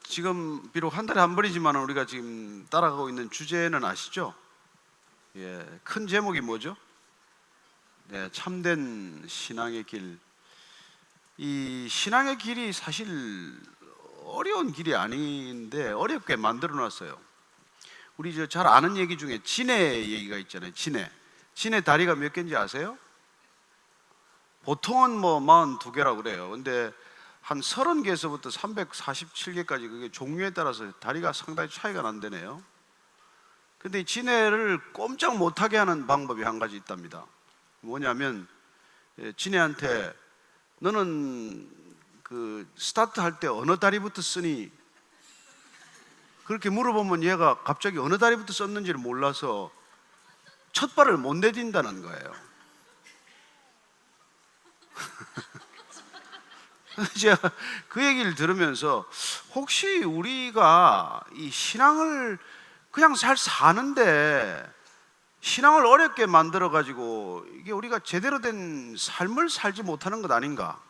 지금 비록 한 달에 한 번이지만 우리가 지금 따라가고 있는 주제는 아시죠? 큰 제목이 뭐죠? 참된 신앙의 길. 이 신앙의 길이 사실 어려운 길이 아닌데 어렵게 만들어 놨어요. 우리 잘 아는 얘기 중에 진해 얘기가 있잖아요. 진해 다리가 몇 개인지 아세요? 보통은 뭐 42개라고 그래요. 근데 한 30개에서부터 347개까지 그게 종류에 따라서 다리가 상당히 차이가 난다네요. 근데 이 진해를 꼼짝 못하게 하는 방법이 한 가지 있답니다. 뭐냐면 진해한테 너는 그 스타트 할 때 어느 다리부터 쓰니? 그렇게 물어보면 얘가 갑자기 어느 다리부터 썼는지를 몰라서 첫 발을 못 내딘다는 거예요. 제가 그 얘기를 들으면서 혹시 우리가 이 신앙을 그냥 잘 사는데 신앙을 어렵게 만들어 가지고 이게 우리가 제대로 된 삶을 살지 못하는 것 아닌가?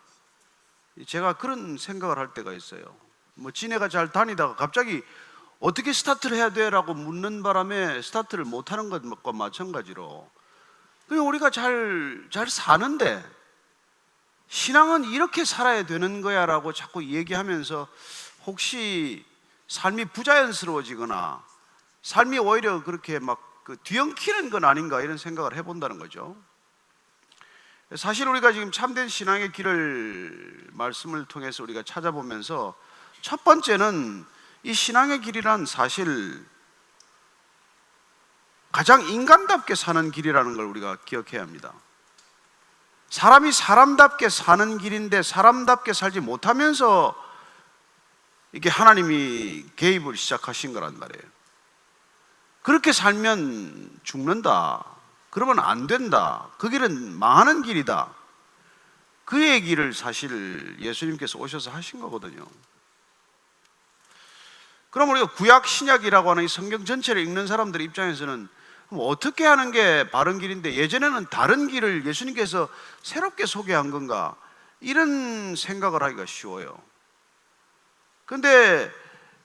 제가 그런 생각을 할 때가 있어요. 뭐 진해가 잘 다니다가 갑자기 어떻게 스타트를 해야 돼라고 묻는 바람에 스타트를 못하는 것과 마찬가지로 그냥 우리가 잘 사는데 신앙은 이렇게 살아야 되는 거야 라고 자꾸 얘기하면서 혹시 삶이 부자연스러워지거나 삶이 오히려 그렇게 막 뒤엉키는 건 아닌가 이런 생각을 해본다는 거죠. 사실 우리가 지금 참된 신앙의 길을 말씀을 통해서 우리가 찾아보면서 첫 번째는 이 신앙의 길이란 사실 가장 인간답게 사는 길이라는 걸 우리가 기억해야 합니다. 사람이 사람답게 사는 길인데 사람답게 살지 못하면서 이게 하나님이 개입을 시작하신 거란 말이에요. 그렇게 살면 죽는다. 그러면 안 된다. 그 길은 망하는 길이다. 그 얘기를 사실 예수님께서 오셔서 하신 거거든요. 그럼 우리가 구약 신약이라고 하는 이 성경 전체를 읽는 사람들 입장에서는 그럼 어떻게 하는 게 바른 길인데 예전에는 다른 길을 예수님께서 새롭게 소개한 건가? 이런 생각을 하기가 쉬워요. 그런데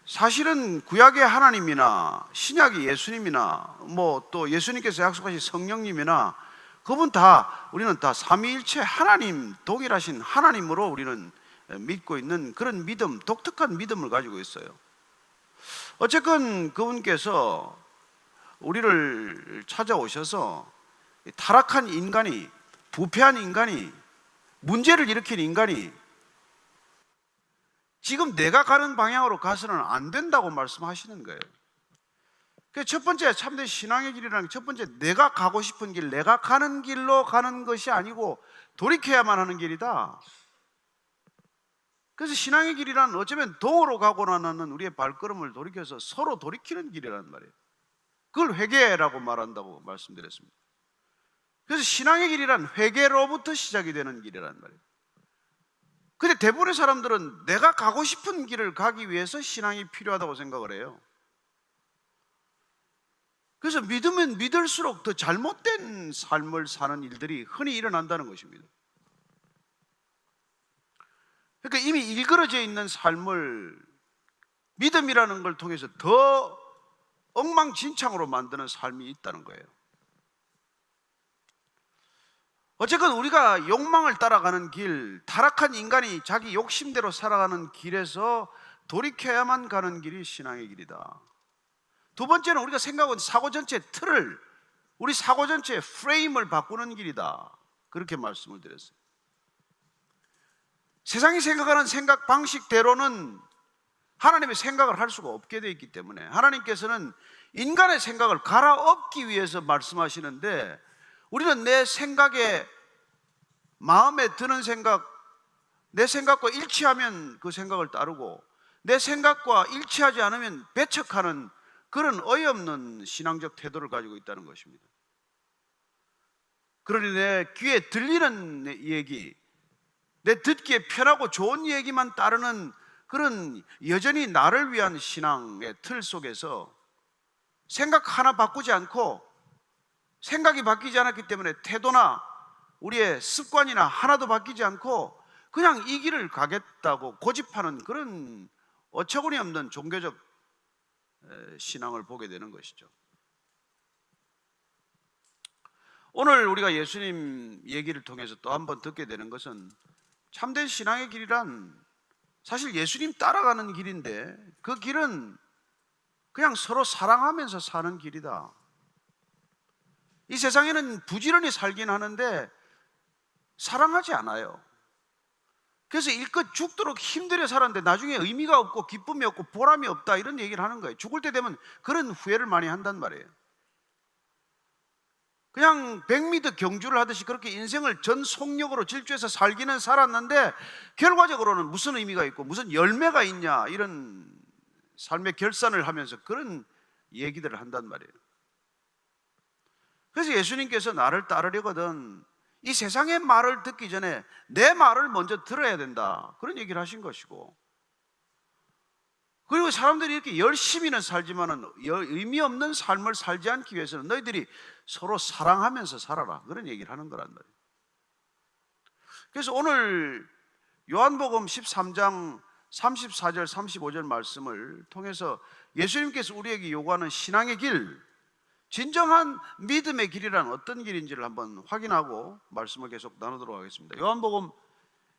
사실은 구약의 하나님이나 신약의 예수님이나 뭐 또 예수님께서 약속하신 성령님이나 그분 다 우리는 다 삼위일체 하나님, 동일하신 하나님으로 우리는 믿고 있는 그런 믿음, 독특한 믿음을 가지고 있어요. 어쨌건 그분께서 우리를 찾아오셔서 타락한 인간이, 부패한 인간이, 문제를 일으킨 인간이 지금 내가 가는 방향으로 가서는 안 된다고 말씀하시는 거예요. 그래서 첫 번째 참된 신앙의 길이라는 게 첫 번째 내가 가고 싶은 길, 내가 가는 길로 가는 것이 아니고 돌이켜야만 하는 길이다. 그래서 신앙의 길이란 어쩌면 동으로 가고 나는 우리의 발걸음을 돌이켜서 서로 돌이키는 길이란 말이에요. 그걸 회개라고 말한다고 말씀드렸습니다. 그래서 신앙의 길이란 회개로부터 시작이 되는 길이란 말이에요. 근데 대부분의 사람들은 내가 가고 싶은 길을 가기 위해서 신앙이 필요하다고 생각을 해요. 그래서 믿으면 믿을수록 더 잘못된 삶을 사는 일들이 흔히 일어난다는 것입니다. 그러니까 이미 일그러져 있는 삶을 믿음이라는 걸 통해서 더 엉망진창으로 만드는 삶이 있다는 거예요. 어쨌건 우리가 욕망을 따라가는 길, 타락한 인간이 자기 욕심대로 살아가는 길에서 돌이켜야만 가는 길이 신앙의 길이다. 두 번째는 우리가 생각하는 사고 전체 틀을, 우리 사고 전체의 프레임을 바꾸는 길이다. 그렇게 말씀을 드렸어요. 세상이 생각하는 생각 방식대로는 하나님의 생각을 할 수가 없게 되어 있기 때문에 하나님께서는 인간의 생각을 갈아엎기 위해서 말씀하시는데 우리는 내 생각에 마음에 드는 생각, 내 생각과 일치하면 그 생각을 따르고 내 생각과 일치하지 않으면 배척하는 그런 어이없는 신앙적 태도를 가지고 있다는 것입니다. 그러니 내 귀에 들리는 얘기, 내 듣기에 편하고 좋은 얘기만 따르는 그런 여전히 나를 위한 신앙의 틀 속에서 생각 하나 바꾸지 않고 생각이 바뀌지 않았기 때문에 태도나 우리의 습관이나 하나도 바뀌지 않고 그냥 이 길을 가겠다고 고집하는 그런 어처구니 없는 종교적 신앙을 보게 되는 것이죠. 오늘 우리가 예수님 얘기를 통해서 또 한 번 듣게 되는 것은 참된 신앙의 길이란 사실 예수님 따라가는 길인데 그 길은 그냥 서로 사랑하면서 사는 길이다. 이 세상에는 부지런히 살긴 하는데 사랑하지 않아요. 그래서 일껏 죽도록 힘들어 살았는데 나중에 의미가 없고 기쁨이 없고 보람이 없다, 이런 얘기를 하는 거예요. 죽을 때 되면 그런 후회를 많이 한단 말이에요. 그냥 백미드 경주를 하듯이 그렇게 인생을 전 속력으로 질주해서 살기는 살았는데 결과적으로는 무슨 의미가 있고 무슨 열매가 있냐, 이런 삶의 결산을 하면서 그런 얘기들을 한단 말이에요. 그래서 예수님께서 나를 따르려거든 이 세상의 말을 듣기 전에 내 말을 먼저 들어야 된다, 그런 얘기를 하신 것이고, 그리고 사람들이 이렇게 열심히는 살지만은 의미 없는 삶을 살지 않기 위해서는 너희들이 서로 사랑하면서 살아라, 그런 얘기를 하는 거란 말이에요. 그래서 오늘 요한복음 13장 34절 35절 말씀을 통해서 예수님께서 우리에게 요구하는 신앙의 길, 진정한 믿음의 길이란 어떤 길인지를 한번 확인하고 말씀을 계속 나누도록 하겠습니다. 요한복음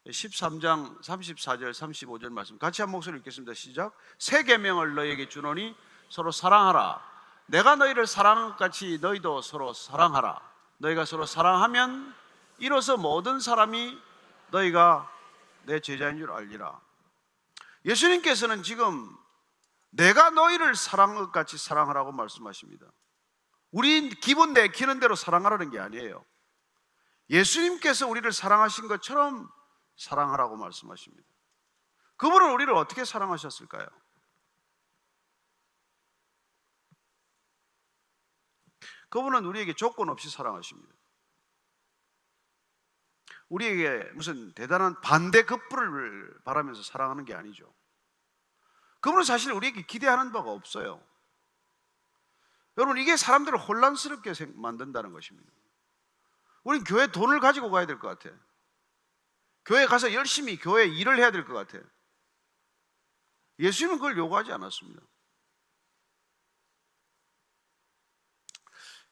13장 34절 35절 말씀 같이 한 목소리 읽겠습니다. 시작. 새 계명을 너희에게 주노니 서로 사랑하라. 내가 너희를 사랑한 것 같이 너희도 서로 사랑하라. 너희가 서로 사랑하면 이로써 모든 사람이 너희가 내 제자인 줄 알리라. 예수님께서는 지금 내가 너희를 사랑한 것 같이 사랑하라고 말씀하십니다. 우리 기분 내키는 대로 사랑하라는 게 아니에요. 예수님께서 우리를 사랑하신 것처럼 사랑하라고 말씀하십니다. 그분은 우리를 어떻게 사랑하셨을까요? 그분은 우리에게 조건 없이 사랑하십니다. 우리에게 무슨 대단한 반대급부를 바라면서 사랑하는 게 아니죠. 그분은 사실 우리에게 기대하는 바가 없어요. 여러분, 이게 사람들을 혼란스럽게 만든다는 것입니다. 우린 교회 돈을 가지고 가야 될 것 같아. 교회 가서 열심히 교회 일을 해야 될 것 같아. 예수님은 그걸 요구하지 않았습니다.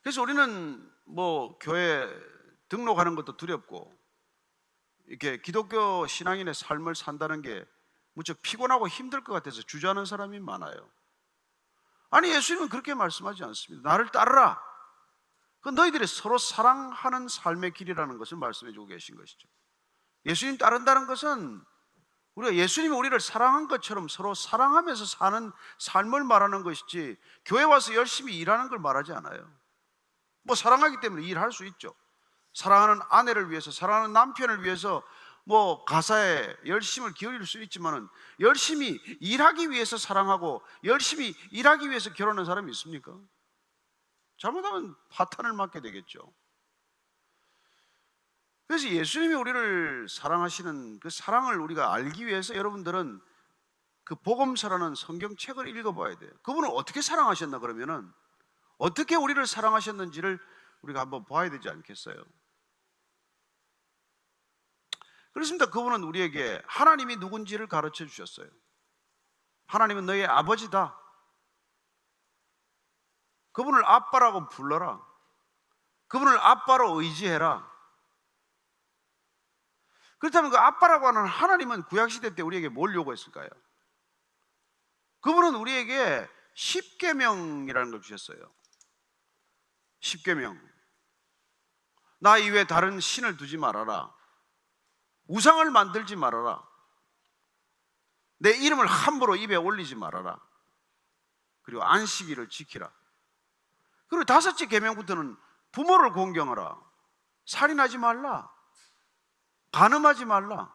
그래서 우리는 교회 등록하는 것도 두렵고, 이렇게 기독교 신앙인의 삶을 산다는 게 무척 피곤하고 힘들 것 같아서 주저하는 사람이 많아요. 아니, 예수님은 그렇게 말씀하지 않습니다. 나를 따르라. 그 너희들이 서로 사랑하는 삶의 길이라는 것을 말씀해 주고 계신 것이죠. 예수님 따른다는 것은 우리가 예수님이 우리를 사랑한 것처럼 서로 사랑하면서 사는 삶을 말하는 것이지, 교회 와서 열심히 일하는 걸 말하지 않아요. 사랑하기 때문에 일할 수 있죠. 사랑하는 아내를 위해서, 사랑하는 남편을 위해서 가사에 열심을 기울일 수 있지만은 열심히 일하기 위해서 사랑하고 열심히 일하기 위해서 결혼한 사람이 있습니까? 잘못하면 파탄을 맞게 되겠죠. 그래서 예수님이 우리를 사랑하시는 그 사랑을 우리가 알기 위해서 여러분들은 그 복음서라는 성경책을 읽어봐야 돼요. 그분은 어떻게 사랑하셨나, 그러면은 어떻게 우리를 사랑하셨는지를 우리가 한번 봐야 되지 않겠어요? 그렇습니다. 그분은 우리에게 하나님이 누군지를 가르쳐 주셨어요. 하나님은 너의 아버지다. 그분을 아빠라고 불러라. 그분을 아빠로 의지해라. 그렇다면 그 아빠라고 하는 하나님은 구약시대 때 우리에게 뭘 요구했을까요? 그분은 우리에게 십계명이라는 걸 주셨어요. 십계명. 나 이외에 다른 신을 두지 말아라. 우상을 만들지 말아라. 내 이름을 함부로 입에 올리지 말아라. 그리고 안식일을 지키라. 그리고 다섯째 계명부터는 부모를 공경하라. 살인하지 말라. 간음하지 말라.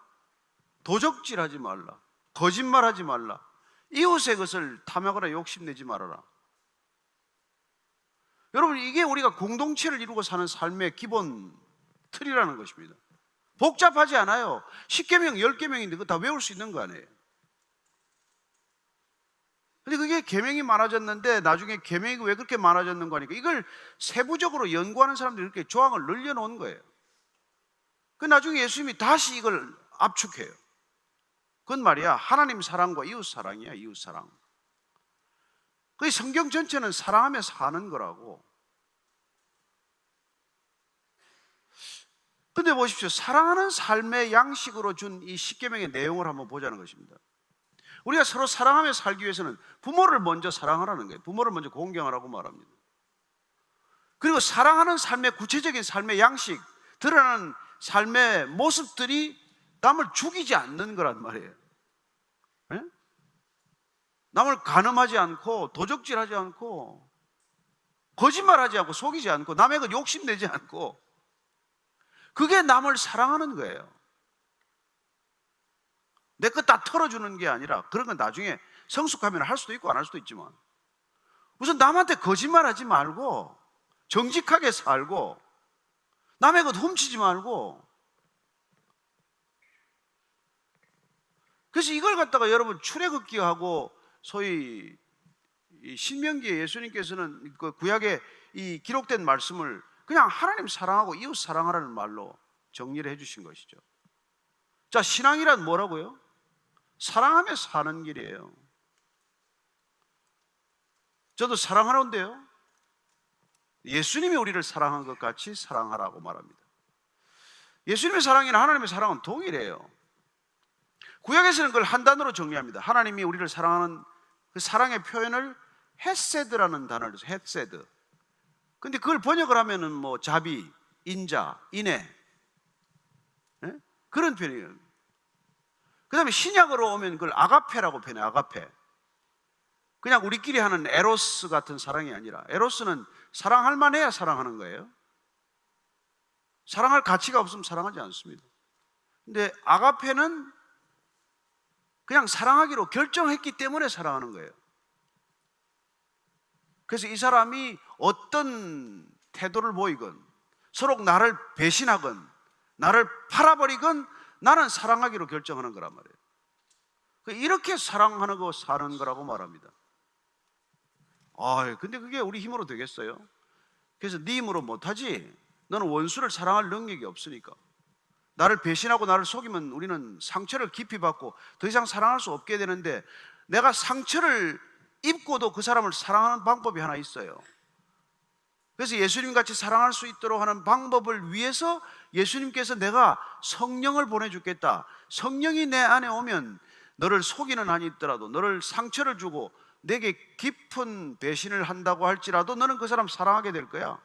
도적질하지 말라. 거짓말하지 말라. 이웃의 것을 탐하거나 욕심내지 말아라. 여러분, 이게 우리가 공동체를 이루고 사는 삶의 기본 틀이라는 것입니다. 복잡하지 않아요. 10계명, 10계명인데 그거 다 외울 수 있는 거 아니에요. 근데 그게 계명이 많아졌는데 나중에 계명이 왜 그렇게 많아졌는 거 하니까 이걸 세부적으로 연구하는 사람들이 이렇게 조항을 늘려놓은 거예요. 그 나중에 예수님이 다시 이걸 압축해요. 그건 말이야 하나님 사랑과 이웃 사랑이야. 이웃 사랑. 그 성경 전체는 사랑하며 사는 거라고. 근데 보십시오. 사랑하는 삶의 양식으로 준 이 십계명의 내용을 한번 보자는 것입니다. 우리가 서로 사랑하며 살기 위해서는 부모를 먼저 사랑하라는 거예요. 부모를 먼저 공경하라고 말합니다. 그리고 사랑하는 삶의 구체적인 삶의 양식, 드러나는 삶의 모습들이 남을 죽이지 않는 거란 말이에요. 네? 남을 간음하지 않고 도적질하지 않고 거짓말하지 않고 속이지 않고 남의 것 욕심내지 않고, 그게 남을 사랑하는 거예요. 내 것 다 털어주는 게 아니라, 그런 건 나중에 성숙하면 할 수도 있고 안 할 수도 있지만, 우선 남한테 거짓말하지 말고 정직하게 살고 남의 것 훔치지 말고. 그래서 이걸 갖다가 여러분 출애굽기하고 소위 이 신명기에 예수님께서는 그 구약에 이 기록된 말씀을 그냥 하나님 사랑하고 이웃 사랑하라는 말로 정리를 해주신 것이죠. 자, 신앙이란 뭐라고요? 사랑하며 사는 길이에요. 저도 사랑하는데요, 예수님이 우리를 사랑한 것 같이 사랑하라고 말합니다. 예수님의 사랑이나 하나님의 사랑은 동일해요. 구약에서는 그걸 한 단어로 정리합니다. 하나님이 우리를 사랑하는 그 사랑의 표현을 헤세드라는 단어를 써요. 헤세드. 근데 그걸 번역을 하면은 뭐 자비, 인자, 인애, 네? 그런 표현이에요. 그 다음에 신약으로 오면 그걸 아가페라고 표현해요. 아가페. 그냥 우리끼리 하는 에로스 같은 사랑이 아니라, 에로스는 사랑할 만해야 사랑하는 거예요. 사랑할 가치가 없으면 사랑하지 않습니다. 근데 아가페는 그냥 사랑하기로 결정했기 때문에 사랑하는 거예요. 그래서 이 사람이 어떤 태도를 보이건, 서로 나를 배신하건 나를 팔아버리건 나는 사랑하기로 결정하는 거란 말이에요. 이렇게 사랑하는 거 사는 거라고 말합니다. 근데 그게 우리 힘으로 되겠어요? 그래서 네 힘으로 못하지. 너는 원수를 사랑할 능력이 없으니까. 나를 배신하고 나를 속이면 우리는 상처를 깊이 받고 더 이상 사랑할 수 없게 되는데, 내가 상처를 입고도 그 사람을 사랑하는 방법이 하나 있어요. 그래서 예수님같이 사랑할 수 있도록 하는 방법을 위해서 예수님께서 내가 성령을 보내주겠다, 성령이 내 안에 오면 너를 속이는 한이 있더라도, 너를 상처를 주고 내게 깊은 배신을 한다고 할지라도 너는 그 사람 사랑하게 될 거야.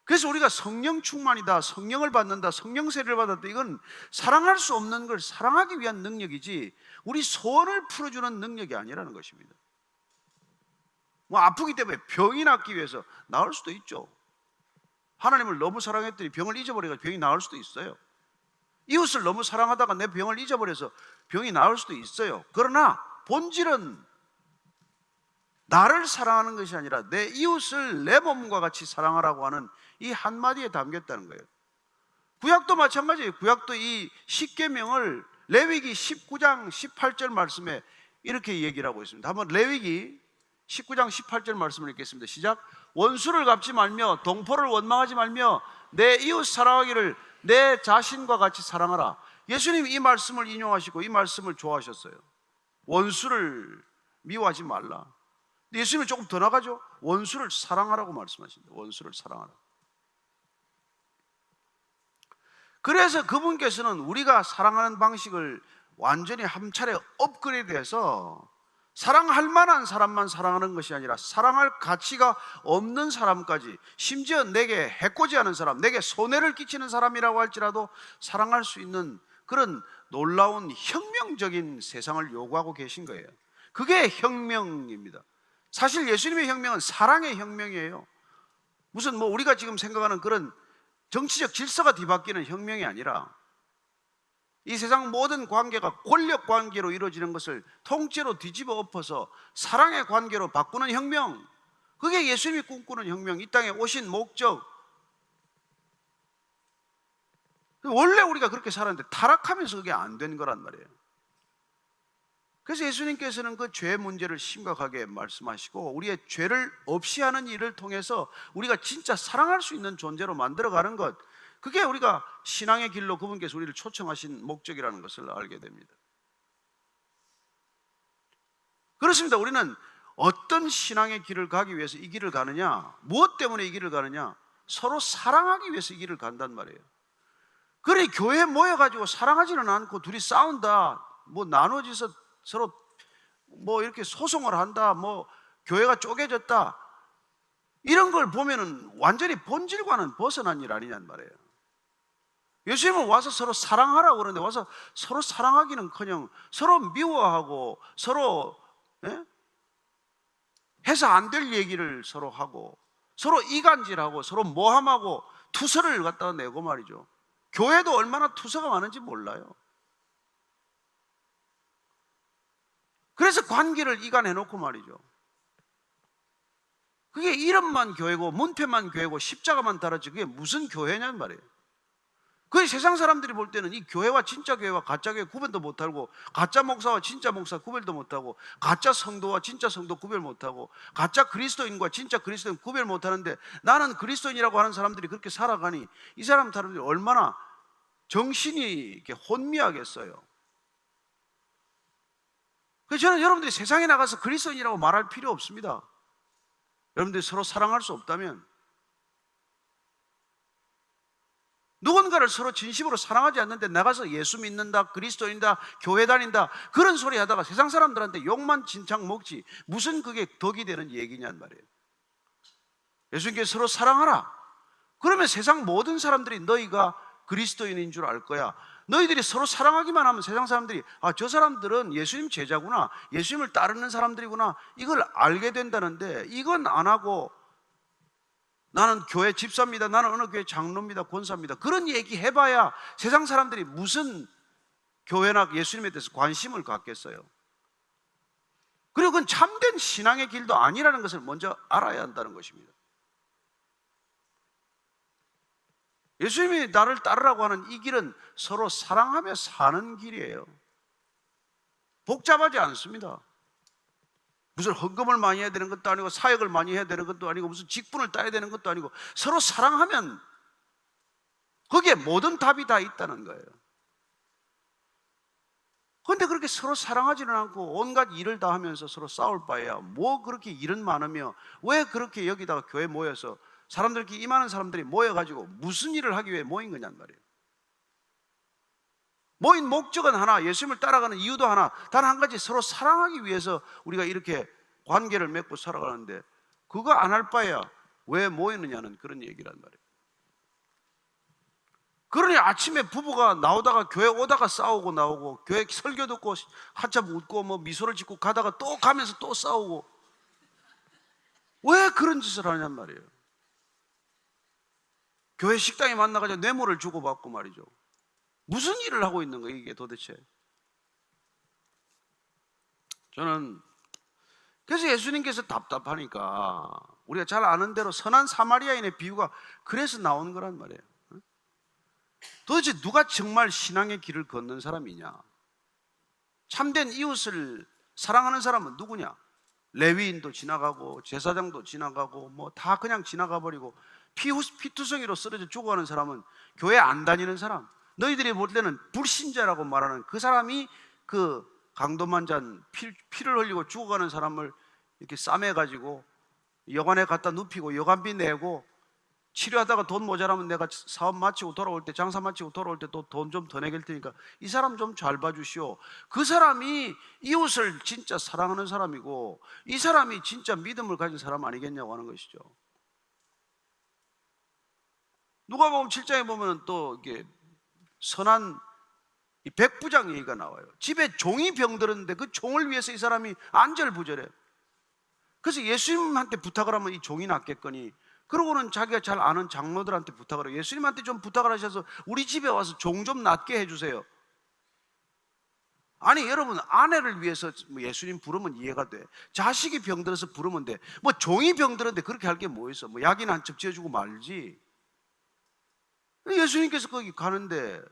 그래서 우리가 성령 충만이다, 성령을 받는다, 성령 세례를 받았다, 이건 사랑할 수 없는 걸 사랑하기 위한 능력이지 우리 소원을 풀어주는 능력이 아니라는 것입니다. 뭐 아프기 때문에 병이 낫기 위해서 나을 수도 있죠. 하나님을 너무 사랑했더니 병을 잊어버려서 병이 나을 수도 있어요. 이웃을 너무 사랑하다가 내 병을 잊어버려서 병이 나을 수도 있어요. 그러나 본질은 나를 사랑하는 것이 아니라 내 이웃을 내 몸과 같이 사랑하라고 하는 이 한마디에 담겼다는 거예요. 구약도 마찬가지예요. 구약도 이 십계명을 레위기 19장 18절 말씀에 이렇게 얘기를 하고 있습니다. 한번 레위기 19장 18절 말씀을 읽겠습니다. 시작. 원수를 갚지 말며 동포를 원망하지 말며 내 이웃 사랑하기를 내 자신과 같이 사랑하라. 예수님이 이 말씀을 인용하시고 이 말씀을 좋아하셨어요. 원수를 미워하지 말라. 예수님이 조금 더 나가죠. 원수를 사랑하라고 말씀하십니다. 원수를 사랑하라. 그래서 그분께서는 우리가 사랑하는 방식을 완전히 한 차례 업그레이드해서 사랑할 만한 사람만 사랑하는 것이 아니라 사랑할 가치가 없는 사람까지, 심지어 내게 해코지하는 사람, 내게 손해를 끼치는 사람이라고 할지라도 사랑할 수 있는 그런 놀라운 혁명적인 세상을 요구하고 계신 거예요. 그게 혁명입니다. 사실 예수님의 혁명은 사랑의 혁명이에요. 무슨 뭐 우리가 지금 생각하는 그런 정치적 질서가 뒤바뀌는 혁명이 아니라, 이 세상 모든 관계가 권력 관계로 이루어지는 것을 통째로 뒤집어 엎어서 사랑의 관계로 바꾸는 혁명, 그게 예수님이 꿈꾸는 혁명, 이 땅에 오신 목적. 원래 우리가 그렇게 살았는데 타락하면서 그게 안 된 거란 말이에요. 그래서 예수님께서는 그 죄 문제를 심각하게 말씀하시고, 우리의 죄를 없이 하는 일을 통해서 우리가 진짜 사랑할 수 있는 존재로 만들어가는 것, 그게 우리가 신앙의 길로 그분께서 우리를 초청하신 목적이라는 것을 알게 됩니다. 그렇습니다. 우리는 어떤 신앙의 길을 가기 위해서 이 길을 가느냐, 무엇 때문에 이 길을 가느냐, 서로 사랑하기 위해서 이 길을 간단 말이에요. 그래, 교회에 모여가지고 사랑하지는 않고 둘이 싸운다, 뭐 나눠져서 서로 뭐 이렇게 소송을 한다, 뭐 교회가 쪼개졌다, 이런 걸 보면은 완전히 본질과는 벗어난 일 아니냔 말이에요. 예수님은 와서 서로 사랑하라고 그러는데 와서 서로 사랑하기는커녕 서로 미워하고 서로 해서 안 될 얘기를 서로 하고 서로 이간질하고 서로 모함하고 투서를 갖다가 내고 말이죠. 교회도 얼마나 투서가 많은지 몰라요. 그래서 관계를 이간해놓고 말이죠. 그게 이름만 교회고 문패만 교회고 십자가만 달았지 그게 무슨 교회냔 말이에요. 그 세상 사람들이 볼 때는 이 교회와 진짜 교회와 가짜 교회 구분도 못하고, 가짜 목사와 진짜 목사 구별도 못하고, 가짜 성도와 진짜 성도 구별 못하고, 가짜 그리스도인과 진짜 그리스도인 구별 못하는데, 나는 그리스도인이라고 하는 사람들이 그렇게 살아가니 이 사람들이 얼마나 정신이 이렇게 혼미하겠어요. 그래서 저는 여러분들이 세상에 나가서 그리스도인이라고 말할 필요 없습니다. 여러분들이 서로 사랑할 수 없다면, 누군가를 서로 진심으로 사랑하지 않는데 나가서 예수 믿는다, 그리스도인다, 교회 다닌다 그런 소리 하다가 세상 사람들한테 욕만 진창 먹지 무슨 그게 덕이 되는 얘기냔 말이에요. 예수님께서 서로 사랑하라. 그러면 세상 모든 사람들이 너희가 그리스도인인 줄 알 거야. 너희들이 서로 사랑하기만 하면 세상 사람들이 저 사람들은 예수님 제자구나, 예수님을 따르는 사람들이구나, 이걸 알게 된다는데, 이건 안 하고 나는 교회 집사입니다, 나는 어느 교회 장로입니다, 권사입니다, 그런 얘기 해봐야 세상 사람들이 무슨 교회나 예수님에 대해서 관심을 갖겠어요. 그리고 그건 참된 신앙의 길도 아니라는 것을 먼저 알아야 한다는 것입니다. 예수님이 나를 따르라고 하는 이 길은 서로 사랑하며 사는 길이에요. 복잡하지 않습니다. 무슨 헌금을 많이 해야 되는 것도 아니고 사역을 많이 해야 되는 것도 아니고 무슨 직분을 따야 되는 것도 아니고 서로 사랑하면 거기에 모든 답이 다 있다는 거예요. 그런데 그렇게 서로 사랑하지는 않고 온갖 일을 다 하면서 서로 싸울 바에야 뭐 그렇게 일은 많으며 왜 그렇게 여기다가 교회 모여서 사람들끼리 이 많은 사람들이 모여가지고 무슨 일을 하기 위해 모인 거냔 말이에요. 모인 목적은 하나, 예수님을 따라가는 이유도 하나, 단 한 가지, 서로 사랑하기 위해서 우리가 이렇게 관계를 맺고 살아가는데 그거 안 할 바에야 왜 모이느냐는 그런 얘기란 말이에요. 그러니 아침에 부부가 나오다가 교회 오다가 싸우고 나오고, 교회 설교 듣고 한참 웃고 뭐 미소를 짓고 가다가 또 가면서 또 싸우고, 왜 그런 짓을 하냔 말이에요. 교회 식당에 만나가지고 뇌물을 주고받고 말이죠. 무슨 일을 하고 있는 거예요 이게 도대체? 저는 그래서 예수님께서 답답하니까 우리가 잘 아는 대로 선한 사마리아인의 비유가 그래서 나오는 거란 말이에요. 도대체 누가 정말 신앙의 길을 걷는 사람이냐? 참된 이웃을 사랑하는 사람은 누구냐? 레위인도 지나가고 제사장도 지나가고 뭐 다 그냥 지나가 버리고 피투성이로 쓰러져 죽어가는 사람은 교회 안 다니는 사람, 너희들이 볼 때는 불신자라고 말하는 그 사람이 그 강도만 잔 피를 흘리고 죽어가는 사람을 이렇게 싸매가지고 여관에 갖다 눕히고 여관비 내고 치료하다가 돈 모자라면 내가 사업 마치고 돌아올 때, 장사 마치고 돌아올 때 또 돈 좀 더 내길 테니까 이 사람 좀 잘 봐주시오. 그 사람이 이웃을 진짜 사랑하는 사람이고 이 사람이 진짜 믿음을 가진 사람 아니겠냐고 하는 것이죠. 누가복음 7장에 보면 또 이게 선한 이 백부장 얘기가 나와요. 집에 종이 병들었는데 그 종을 위해서 이 사람이 안절부절해. 그래서 예수님한테 부탁을 하면 이 종이 낫겠거니, 그러고는 자기가 잘 아는 장로들한테 부탁을 해요. 예수님한테 좀 부탁을 하셔서 우리 집에 와서 종 좀 낫게 해주세요. 아니 여러분, 아내를 위해서 예수님 부르면 이해가 돼. 자식이 병들어서 부르면 돼. 뭐 종이 병들었는데 그렇게 할 게 뭐 있어. 뭐 약이나 한 첩 지어주고 말지. 예수님께서 거기 가는데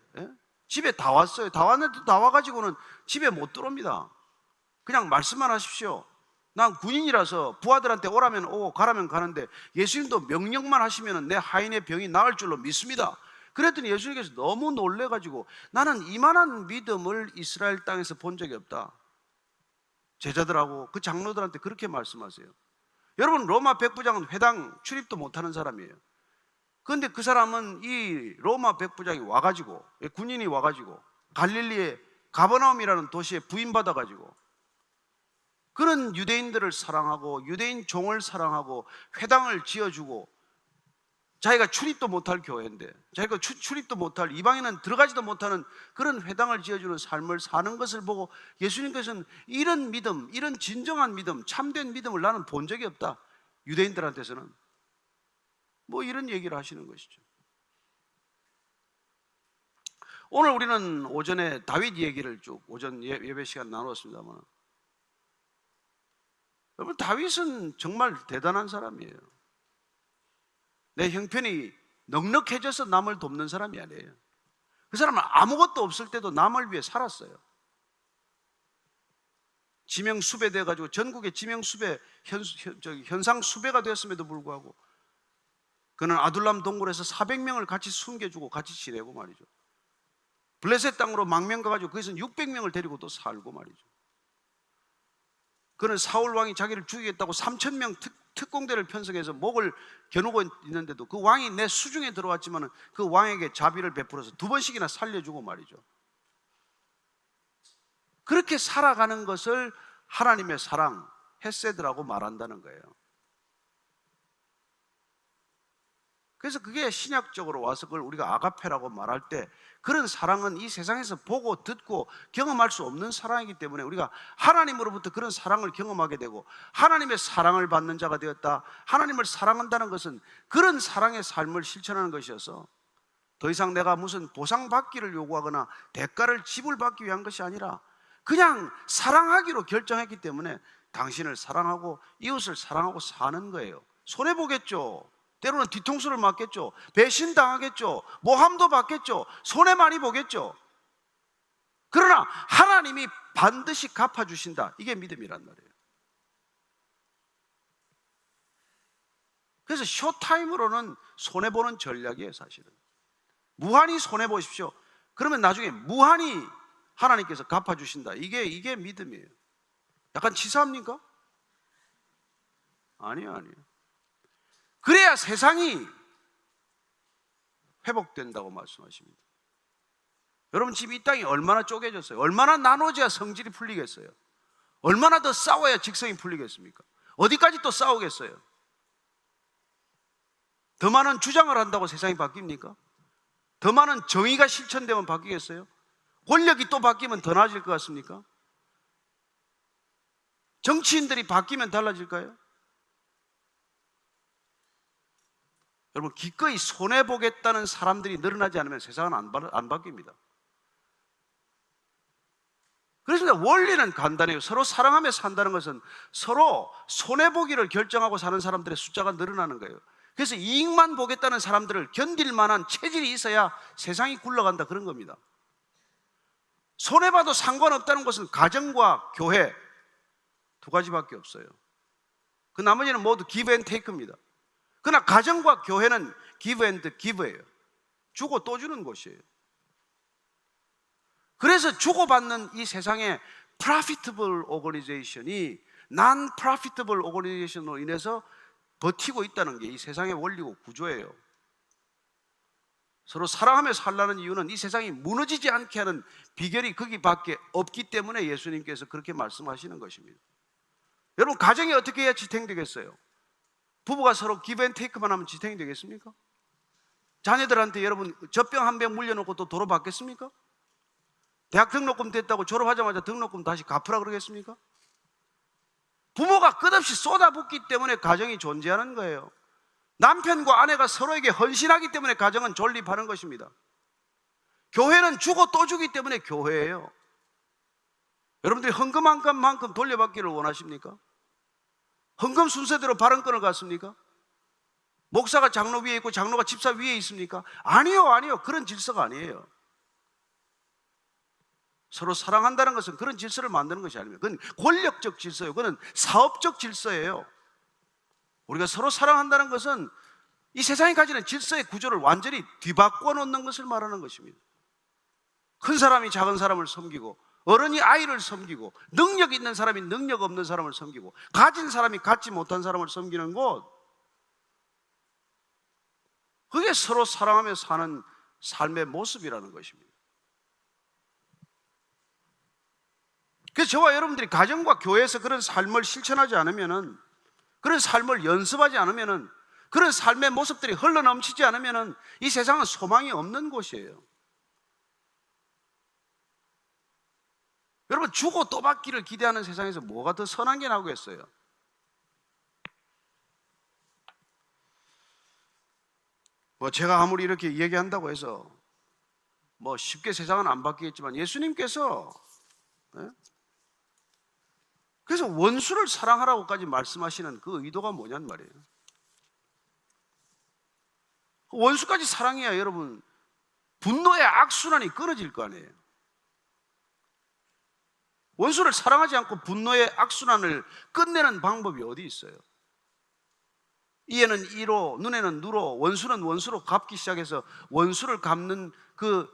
집에 다 왔어요. 다 왔는데 다 와가지고는 집에 못 들어옵니다. 그냥 말씀만 하십시오. 난 군인이라서 부하들한테 오라면 오고 가라면 가는데 예수님도 명령만 하시면 내 하인의 병이 나을 줄로 믿습니다. 그랬더니 예수님께서 너무 놀래가지고 나는 이만한 믿음을 이스라엘 땅에서 본 적이 없다. 제자들하고 그 장로들한테 그렇게 말씀하세요. 여러분, 로마 백부장은 회당 출입도 못하는 사람이에요. 그런데 그 사람은 이 로마 백부장이 와가지고, 군인이 와가지고 갈릴리의 가버나움이라는 도시에 부임받아가지고 그런 유대인들을 사랑하고 유대인 종을 사랑하고 회당을 지어주고, 자기가 출입도 못할 교회인데, 자기가 출입도 못할, 이방인은 들어가지도 못하는 그런 회당을 지어주는 삶을 사는 것을 보고 예수님께서는 이런 믿음, 이런 진정한 믿음, 참된 믿음을 나는 본 적이 없다. 유대인들한테서는 뭐 이런 얘기를 하시는 것이죠. 오늘 우리는 오전에 다윗 얘기를 쭉 오전 예배 시간 나눴습니다만, 여러분, 다윗은 정말 대단한 사람이에요. 내 형편이 넉넉해져서 남을 돕는 사람이 아니에요. 그 사람은 아무것도 없을 때도 남을 위해 살았어요. 지명수배 돼가지고 전국의 지명수배 현상수배가 되었음에도 불구하고 그는 아둘람 동굴에서 400명을 같이 숨겨주고 같이 지내고 말이죠. 블레셋 땅으로 망명 가가지고 거기서 600명을 데리고 또 살고 말이죠. 그는 사울 왕이 자기를 죽이겠다고 3,000명 특공대를 편성해서 목을 겨누고 있는데도 그 왕이 내 수중에 들어왔지만 그 왕에게 자비를 베풀어서 2번씩이나 살려주고 말이죠. 그렇게 살아가는 것을 하나님의 사랑, 헤세드라고 말한다는 거예요. 그래서 그게 신약적으로 와서 그걸 우리가 아가페라고 말할 때, 그런 사랑은 이 세상에서 보고 듣고 경험할 수 없는 사랑이기 때문에 우리가 하나님으로부터 그런 사랑을 경험하게 되고 하나님의 사랑을 받는 자가 되었다. 하나님을 사랑한다는 것은 그런 사랑의 삶을 실천하는 것이어서 더 이상 내가 무슨 보상받기를 요구하거나 대가를 지불받기 위한 것이 아니라 그냥 사랑하기로 결정했기 때문에 당신을 사랑하고 이웃을 사랑하고 사는 거예요. 손해보겠죠. 때로는 뒤통수를 맞겠죠. 배신당하겠죠. 모함도 받겠죠. 손해 많이 보겠죠. 그러나 하나님이 반드시 갚아주신다. 이게 믿음이란 말이에요. 그래서 쇼타임으로는 손해보는 전략이에요. 사실은 무한히 손해보십시오. 그러면 나중에 무한히 하나님께서 갚아주신다. 이게 믿음이에요. 약간 치사합니까? 아니에요. 그래야 세상이 회복된다고 말씀하십니다. 여러분, 지금 이 땅이 얼마나 쪼개졌어요? 얼마나 나눠져야 성질이 풀리겠어요? 얼마나 더 싸워야 직성이 풀리겠습니까? 어디까지 또 싸우겠어요? 더 많은 주장을 한다고 세상이 바뀝니까? 더 많은 정의가 실천되면 바뀌겠어요? 권력이 또 바뀌면 더 나아질 것 같습니까? 정치인들이 바뀌면 달라질까요? 여러분, 기꺼이 손해보겠다는 사람들이 늘어나지 않으면 세상은 안 바뀝니다. 그래서 원리는 간단해요. 서로 사랑하며 산다는 것은 서로 손해보기를 결정하고 사는 사람들의 숫자가 늘어나는 거예요. 그래서 이익만 보겠다는 사람들을 견딜 만한 체질이 있어야 세상이 굴러간다, 그런 겁니다. 손해봐도 상관없다는 것은 가정과 교회 두 가지밖에 없어요. 그 나머지는 모두 give and take입니다. 그러나 가정과 교회는 give and give예요. 주고 또 주는 곳이에요. 그래서 주고받는 이 세상의 profitable organization이 non-profitable organization으로 인해서 버티고 있다는 게 이 세상의 원리고 구조예요. 서로 사랑하며 살라는 이유는 이 세상이 무너지지 않게 하는 비결이 거기밖에 없기 때문에 예수님께서 그렇게 말씀하시는 것입니다. 여러분, 가정이 어떻게 해야 지탱되겠어요? 부부가 서로 give and take만 하면 지탱이 되겠습니까? 자녀들한테 여러분 젖병 한 병 물려놓고 또 도로 받겠습니까? 대학 등록금 됐다고 졸업하자마자 등록금 다시 갚으라 그러겠습니까? 부모가 끝없이 쏟아붓기 때문에 가정이 존재하는 거예요. 남편과 아내가 서로에게 헌신하기 때문에 가정은 존립하는 것입니다. 교회는 주고 또 주기 때문에 교회예요. 여러분들이 헌금 한 값만큼 돌려받기를 원하십니까? 헌금 순서대로 발언권을 갖습니까? 목사가 장로 위에 있고 장로가 집사 위에 있습니까? 아니요. 그런 질서가 아니에요. 서로 사랑한다는 것은 그런 질서를 만드는 것이 아닙니다. 그건 권력적 질서예요. 그건 사업적 질서예요. 우리가 서로 사랑한다는 것은 이 세상이 가지는 질서의 구조를 완전히 뒤바꿔 놓는 것을 말하는 것입니다. 큰 사람이 작은 사람을 섬기고, 어른이 아이를 섬기고, 능력 있는 사람이 능력 없는 사람을 섬기고, 가진 사람이 갖지 못한 사람을 섬기는 곳, 그게 서로 사랑하며 사는 삶의 모습이라는 것입니다. 그래서 저와 여러분들이 가정과 교회에서 그런 삶을 실천하지 않으면은, 그런 삶을 연습하지 않으면은, 그런 삶의 모습들이 흘러넘치지 않으면은 이 세상은 소망이 없는 곳이에요. 여러분, 주고 또 받기를 기대하는 세상에서 뭐가 더 선한 게 나오겠어요? 제가 아무리 이렇게 얘기한다고 해서 쉽게 세상은 안 바뀌겠지만, 예수님께서 그래서 원수를 사랑하라고까지 말씀하시는 그 의도가 뭐냔 말이에요. 원수까지 사랑해야 여러분 분노의 악순환이 끊어질 거 아니에요. 원수를 사랑하지 않고 분노의 악순환을 끝내는 방법이 어디 있어요? 이에는 이로, 눈에는 누로, 원수는 원수로 갚기 시작해서 원수를 갚는 그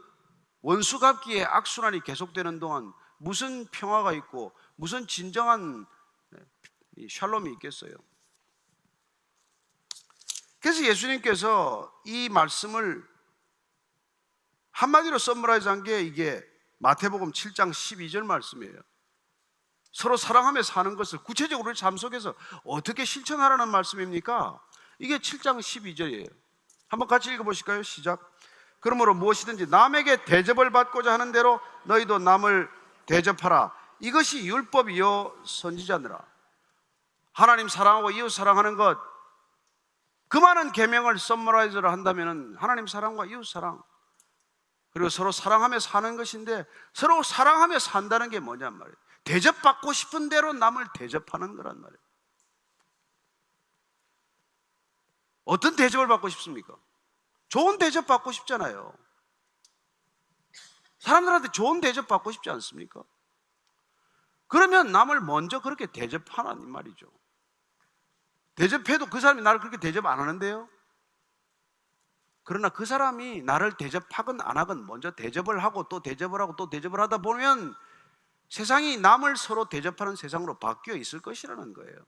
원수 갚기의 악순환이 계속되는 동안 무슨 평화가 있고 무슨 진정한 샬롬이 있겠어요? 그래서 예수님께서 이 말씀을 한마디로 서머라이즈한 게 이게 마태복음 7장 12절 말씀이에요. 서로 사랑하며 사는 것을 구체적으로 우리 삶 속에서 어떻게 실천하라는 말씀입니까? 이게 7장 12절이에요. 한번 같이 읽어보실까요? 시작. 그러므로 무엇이든지 남에게 대접을 받고자 하는 대로 너희도 남을 대접하라. 이것이 율법이요 선지자니라. 하나님 사랑하고 이웃 사랑하는 것, 그 많은 계명을 서머라이즈를 한다면 하나님 사랑과 이웃 사랑, 그리고 서로 사랑하며 사는 것인데, 서로 사랑하며 산다는 게 뭐냔 말이에요. 대접받고 싶은 대로 남을 대접하는 거란 말이에요. 어떤 대접을 받고 싶습니까? 좋은 대접 받고 싶잖아요. 사람들한테 좋은 대접 받고 싶지 않습니까? 그러면 남을 먼저 그렇게 대접하라는 말이죠. 대접해도 그 사람이 나를 그렇게 대접 안 하는데요. 그러나 그 사람이 나를 대접하건 안 하건 먼저 대접을 하고 또 대접을 하고 또 대접을 하다 보면 세상이 남을 서로 대접하는 세상으로 바뀌어 있을 것이라는 거예요.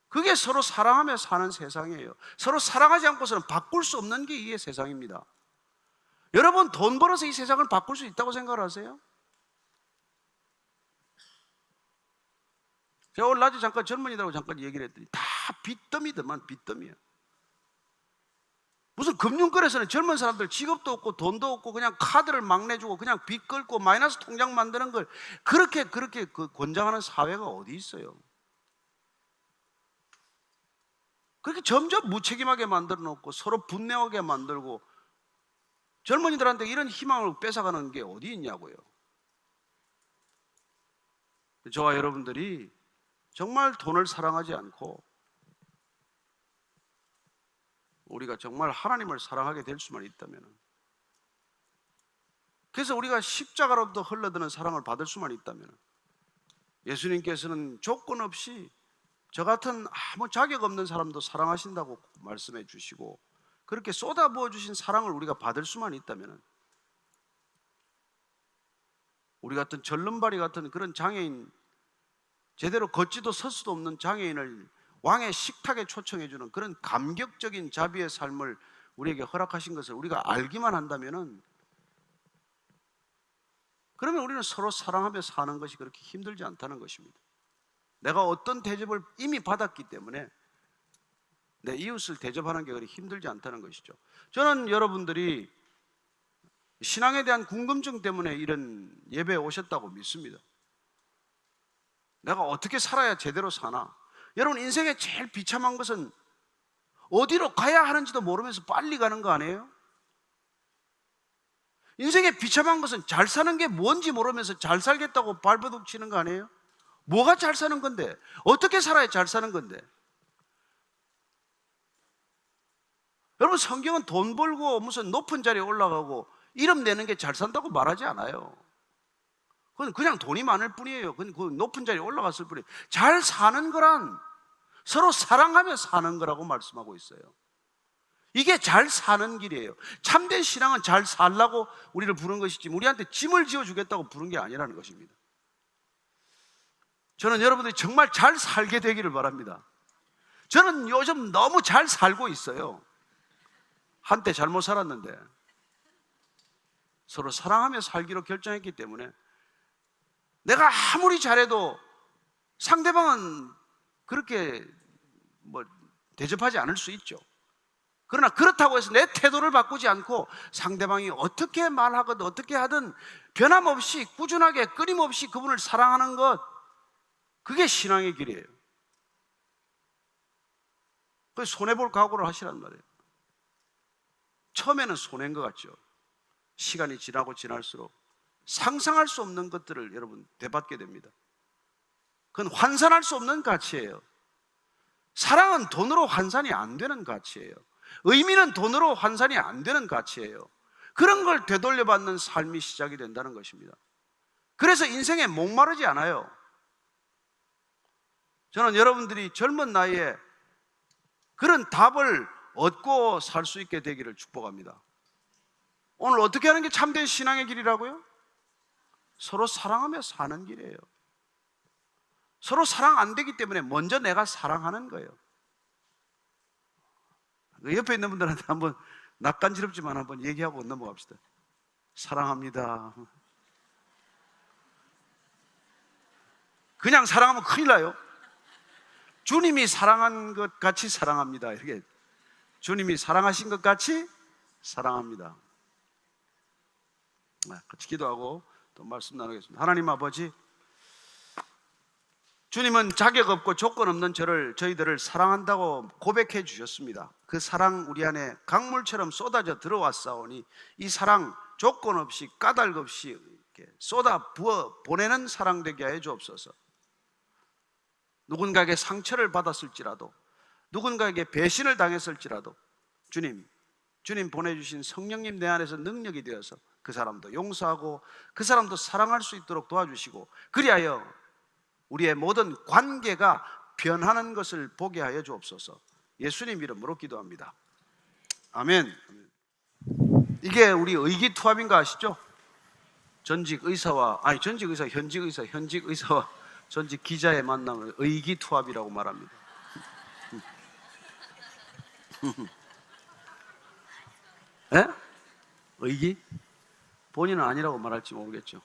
그게 서로 사랑하며 사는 세상이에요. 서로 사랑하지 않고서는 바꿀 수 없는 게 이 세상입니다. 여러분, 돈 벌어서 이 세상을 바꿀 수 있다고 생각을 하세요? 제가 오늘 낮에 잠깐 젊은이들하고 잠깐 얘기를 했더니 다 빚더미더만, 빚더미야. 무슨 금융권에서는 젊은 사람들 직업도 없고 돈도 없고 그냥 카드를 막 내주고 그냥 빚 긁고 마이너스 통장 만드는 걸 그렇게 권장하는 사회가 어디 있어요? 그렇게 점점 무책임하게 만들어 놓고 서로 분내하게 만들고 젊은이들한테 이런 희망을 뺏어가는 게 어디 있냐고요. 저와 여러분들이 정말 돈을 사랑하지 않고 우리가 정말 하나님을 사랑하게 될 수만 있다면, 그래서 우리가 십자가로부터 흘러드는 사랑을 받을 수만 있다면, 예수님께서는 조건 없이 저 같은 아무 자격 없는 사람도 사랑하신다고 말씀해 주시고 그렇게 쏟아부어 주신 사랑을 우리가 받을 수만 있다면, 우리 같은 절름발이 같은 그런 장애인, 제대로 걷지도 설 수도 없는 장애인을 왕의 식탁에 초청해 주는 그런 감격적인 자비의 삶을 우리에게 허락하신 것을 우리가 알기만 한다면, 그러면 우리는 서로 사랑하며 사는 것이 그렇게 힘들지 않다는 것입니다. 내가 어떤 대접을 이미 받았기 때문에 내 이웃을 대접하는 게 그렇게 힘들지 않다는 것이죠. 저는 여러분들이 신앙에 대한 궁금증 때문에 이런 예배에 오셨다고 믿습니다. 내가 어떻게 살아야 제대로 사나? 여러분, 인생의 제일 비참한 것은 어디로 가야 하는지도 모르면서 빨리 가는 거 아니에요? 인생의 비참한 것은 잘 사는 게 뭔지 모르면서 잘 살겠다고 발버둥 치는 거 아니에요? 뭐가 잘 사는 건데? 어떻게 살아야 잘 사는 건데? 여러분, 성경은 돈 벌고 무슨 높은 자리에 올라가고 이름 내는 게 잘 산다고 말하지 않아요. 그건 그냥 돈이 많을 뿐이에요. 그건 그 높은 자리에 올라갔을 뿐이에요. 잘 사는 거란 서로 사랑하며 사는 거라고 말씀하고 있어요. 이게 잘 사는 길이에요. 참된 신앙은 잘 살라고 우리를 부른 것이지 우리한테 짐을 지어주겠다고 부른 게 아니라는 것입니다. 저는 여러분들이 정말 잘 살게 되기를 바랍니다. 저는 요즘 너무 잘 살고 있어요. 한때 잘못 살았는데 서로 사랑하며 살기로 결정했기 때문에 내가 아무리 잘해도 상대방은 그렇게 대접하지 않을 수 있죠. 그러나 그렇다고 해서 내 태도를 바꾸지 않고 상대방이 어떻게 말하든 어떻게 하든 변함없이 꾸준하게 끊임없이 그분을 사랑하는 것, 그게 신앙의 길이에요. 그래서 손해볼 각오를 하시란 말이에요. 처음에는 손해인 것 같죠. 시간이 지나고 지날수록 상상할 수 없는 것들을 여러분 되받게 됩니다. 그건 환산할 수 없는 가치예요. 사랑은 돈으로 환산이 안 되는 가치예요. 의미는 돈으로 환산이 안 되는 가치예요. 그런 걸 되돌려받는 삶이 시작이 된다는 것입니다. 그래서 인생에 목마르지 않아요. 저는 여러분들이 젊은 나이에 그런 답을 얻고 살 수 있게 되기를 축복합니다. 오늘 어떻게 하는 게 참된 신앙의 길이라고요? 서로 사랑하며 사는 길이에요. 서로 사랑 안 되기 때문에 먼저 내가 사랑하는 거예요. 옆에 있는 분들한테 한번 낯간지럽지만 한번 얘기하고 넘어갑시다. 사랑합니다. 그냥 사랑하면 큰일 나요. 주님이 사랑한 것 같이 사랑합니다. 이렇게 주님이 사랑하신 것 같이 사랑합니다. 같이 기도하고 또 말씀 나누겠습니다. 하나님 아버지, 주님은 자격 없고 조건 없는 저희들을 사랑한다고 고백해 주셨습니다. 그 사랑 우리 안에 강물처럼 쏟아져 들어왔사오니 이 사랑 조건 없이 까닭 없이 이렇게 쏟아 부어 보내는 사랑 되게 하여 주옵소서. 누군가에게 상처를 받았을지라도, 누군가에게 배신을 당했을지라도 주님 보내주신 성령님 내 안에서 능력이 되어서 그 사람도 용서하고 그 사람도 사랑할 수 있도록 도와주시고, 그리하여 우리의 모든 관계가 변하는 것을 보게 하여 주옵소서. 예수님 이름으로 기도합니다. 아멘. 이게 우리 의기투합인 거 아시죠? 현직 의사와 전직 기자의 만남을 의기투합이라고 말합니다. 예? 의기? 본인은 아니라고 말할지 모르겠죠.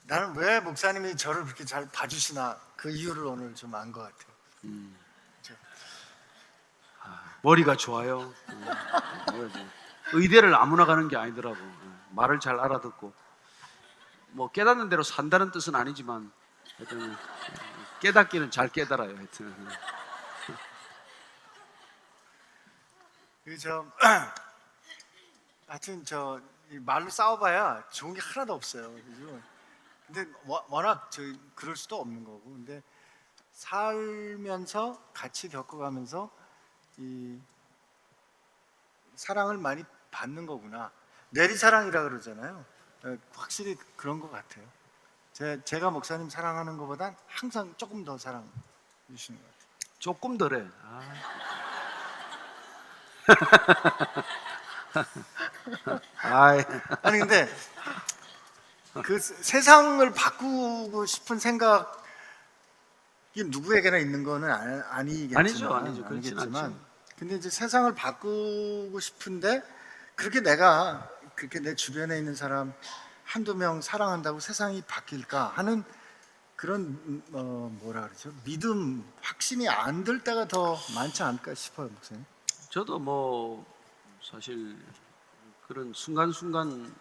나는 왜 목사님이 저를 그렇게 잘 봐주시나 그 이유를 오늘 좀 안 것 같아요. 머리가 좋아요. 의대를 아무나 가는 게 아니더라고. 말을 잘 알아듣고 깨닫는 대로 산다는 뜻은 아니지만 하여튼 깨닫기는 잘 깨달아요. 하여튼 이 말로 싸워봐야 좋은 게 하나도 없어요. 근데 워낙 그럴 수도 없는 거고, 근데 살면서 같이 겪어가면서 이 사랑을 많이 받는 거구나. 내리사랑이라 그러잖아요. 확실히 그런 것 같아요. 제가 목사님 사랑하는 것보단 항상 조금 더 사랑해 주시는 것 같아요. 조금 덜해. 아니 근데 그 세상을 바꾸고 싶은 생각이 누구에게나 있는 거는 아니죠. 아니겠지만, 근데 이제 세상을 바꾸고 싶은데 그렇게 내가 내 주변에 있는 사람 한두 명 사랑한다고 세상이 바뀔까 하는 그런 믿음, 확신이 안 들 때가 더 많지 않을까 싶어요, 목사님. 저도 사실 그런 순간순간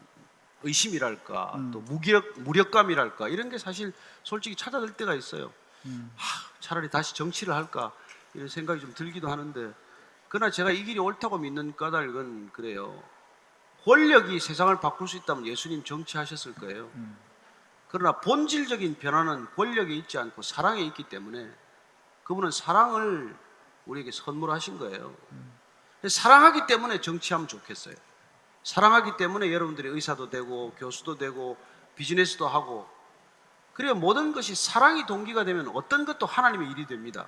의심이랄까 또 무력감이랄까 이런 게 사실 솔직히 찾아들 때가 있어요. 차라리 다시 정치를 할까 이런 생각이 좀 들기도 하는데, 그러나 제가 이 길이 옳다고 믿는 까닭은 그래요. 권력이 세상을 바꿀 수 있다면 예수님 정치하셨을 거예요. 그러나 본질적인 변화는 권력에 있지 않고 사랑에 있기 때문에 그분은 사랑을 우리에게 선물하신 거예요. 사랑하기 때문에 정치하면 좋겠어요. 사랑하기 때문에 여러분들이 의사도 되고 교수도 되고 비즈니스도 하고, 그리고 모든 것이 사랑이 동기가 되면 어떤 것도 하나님의 일이 됩니다.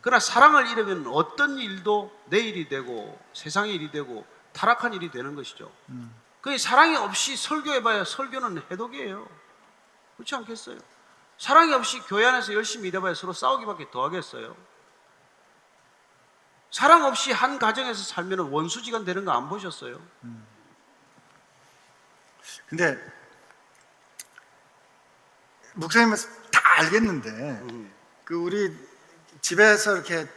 그러나 사랑을 잃으면 어떤 일도 내 일이 되고 세상의 일이 되고 타락한 일이 되는 것이죠. 그 사랑이 없이 설교해봐야 설교는 해독이에요. 그렇지 않겠어요? 사랑이 없이 교회 안에서 열심히 일해봐야 서로 싸우기밖에 더 하겠어요. 사랑 없이 한 가정에서 살면 원수지간 되는 거 안 보셨어요? 근데 목사님은 다 알겠는데 그 우리 집에서 이렇게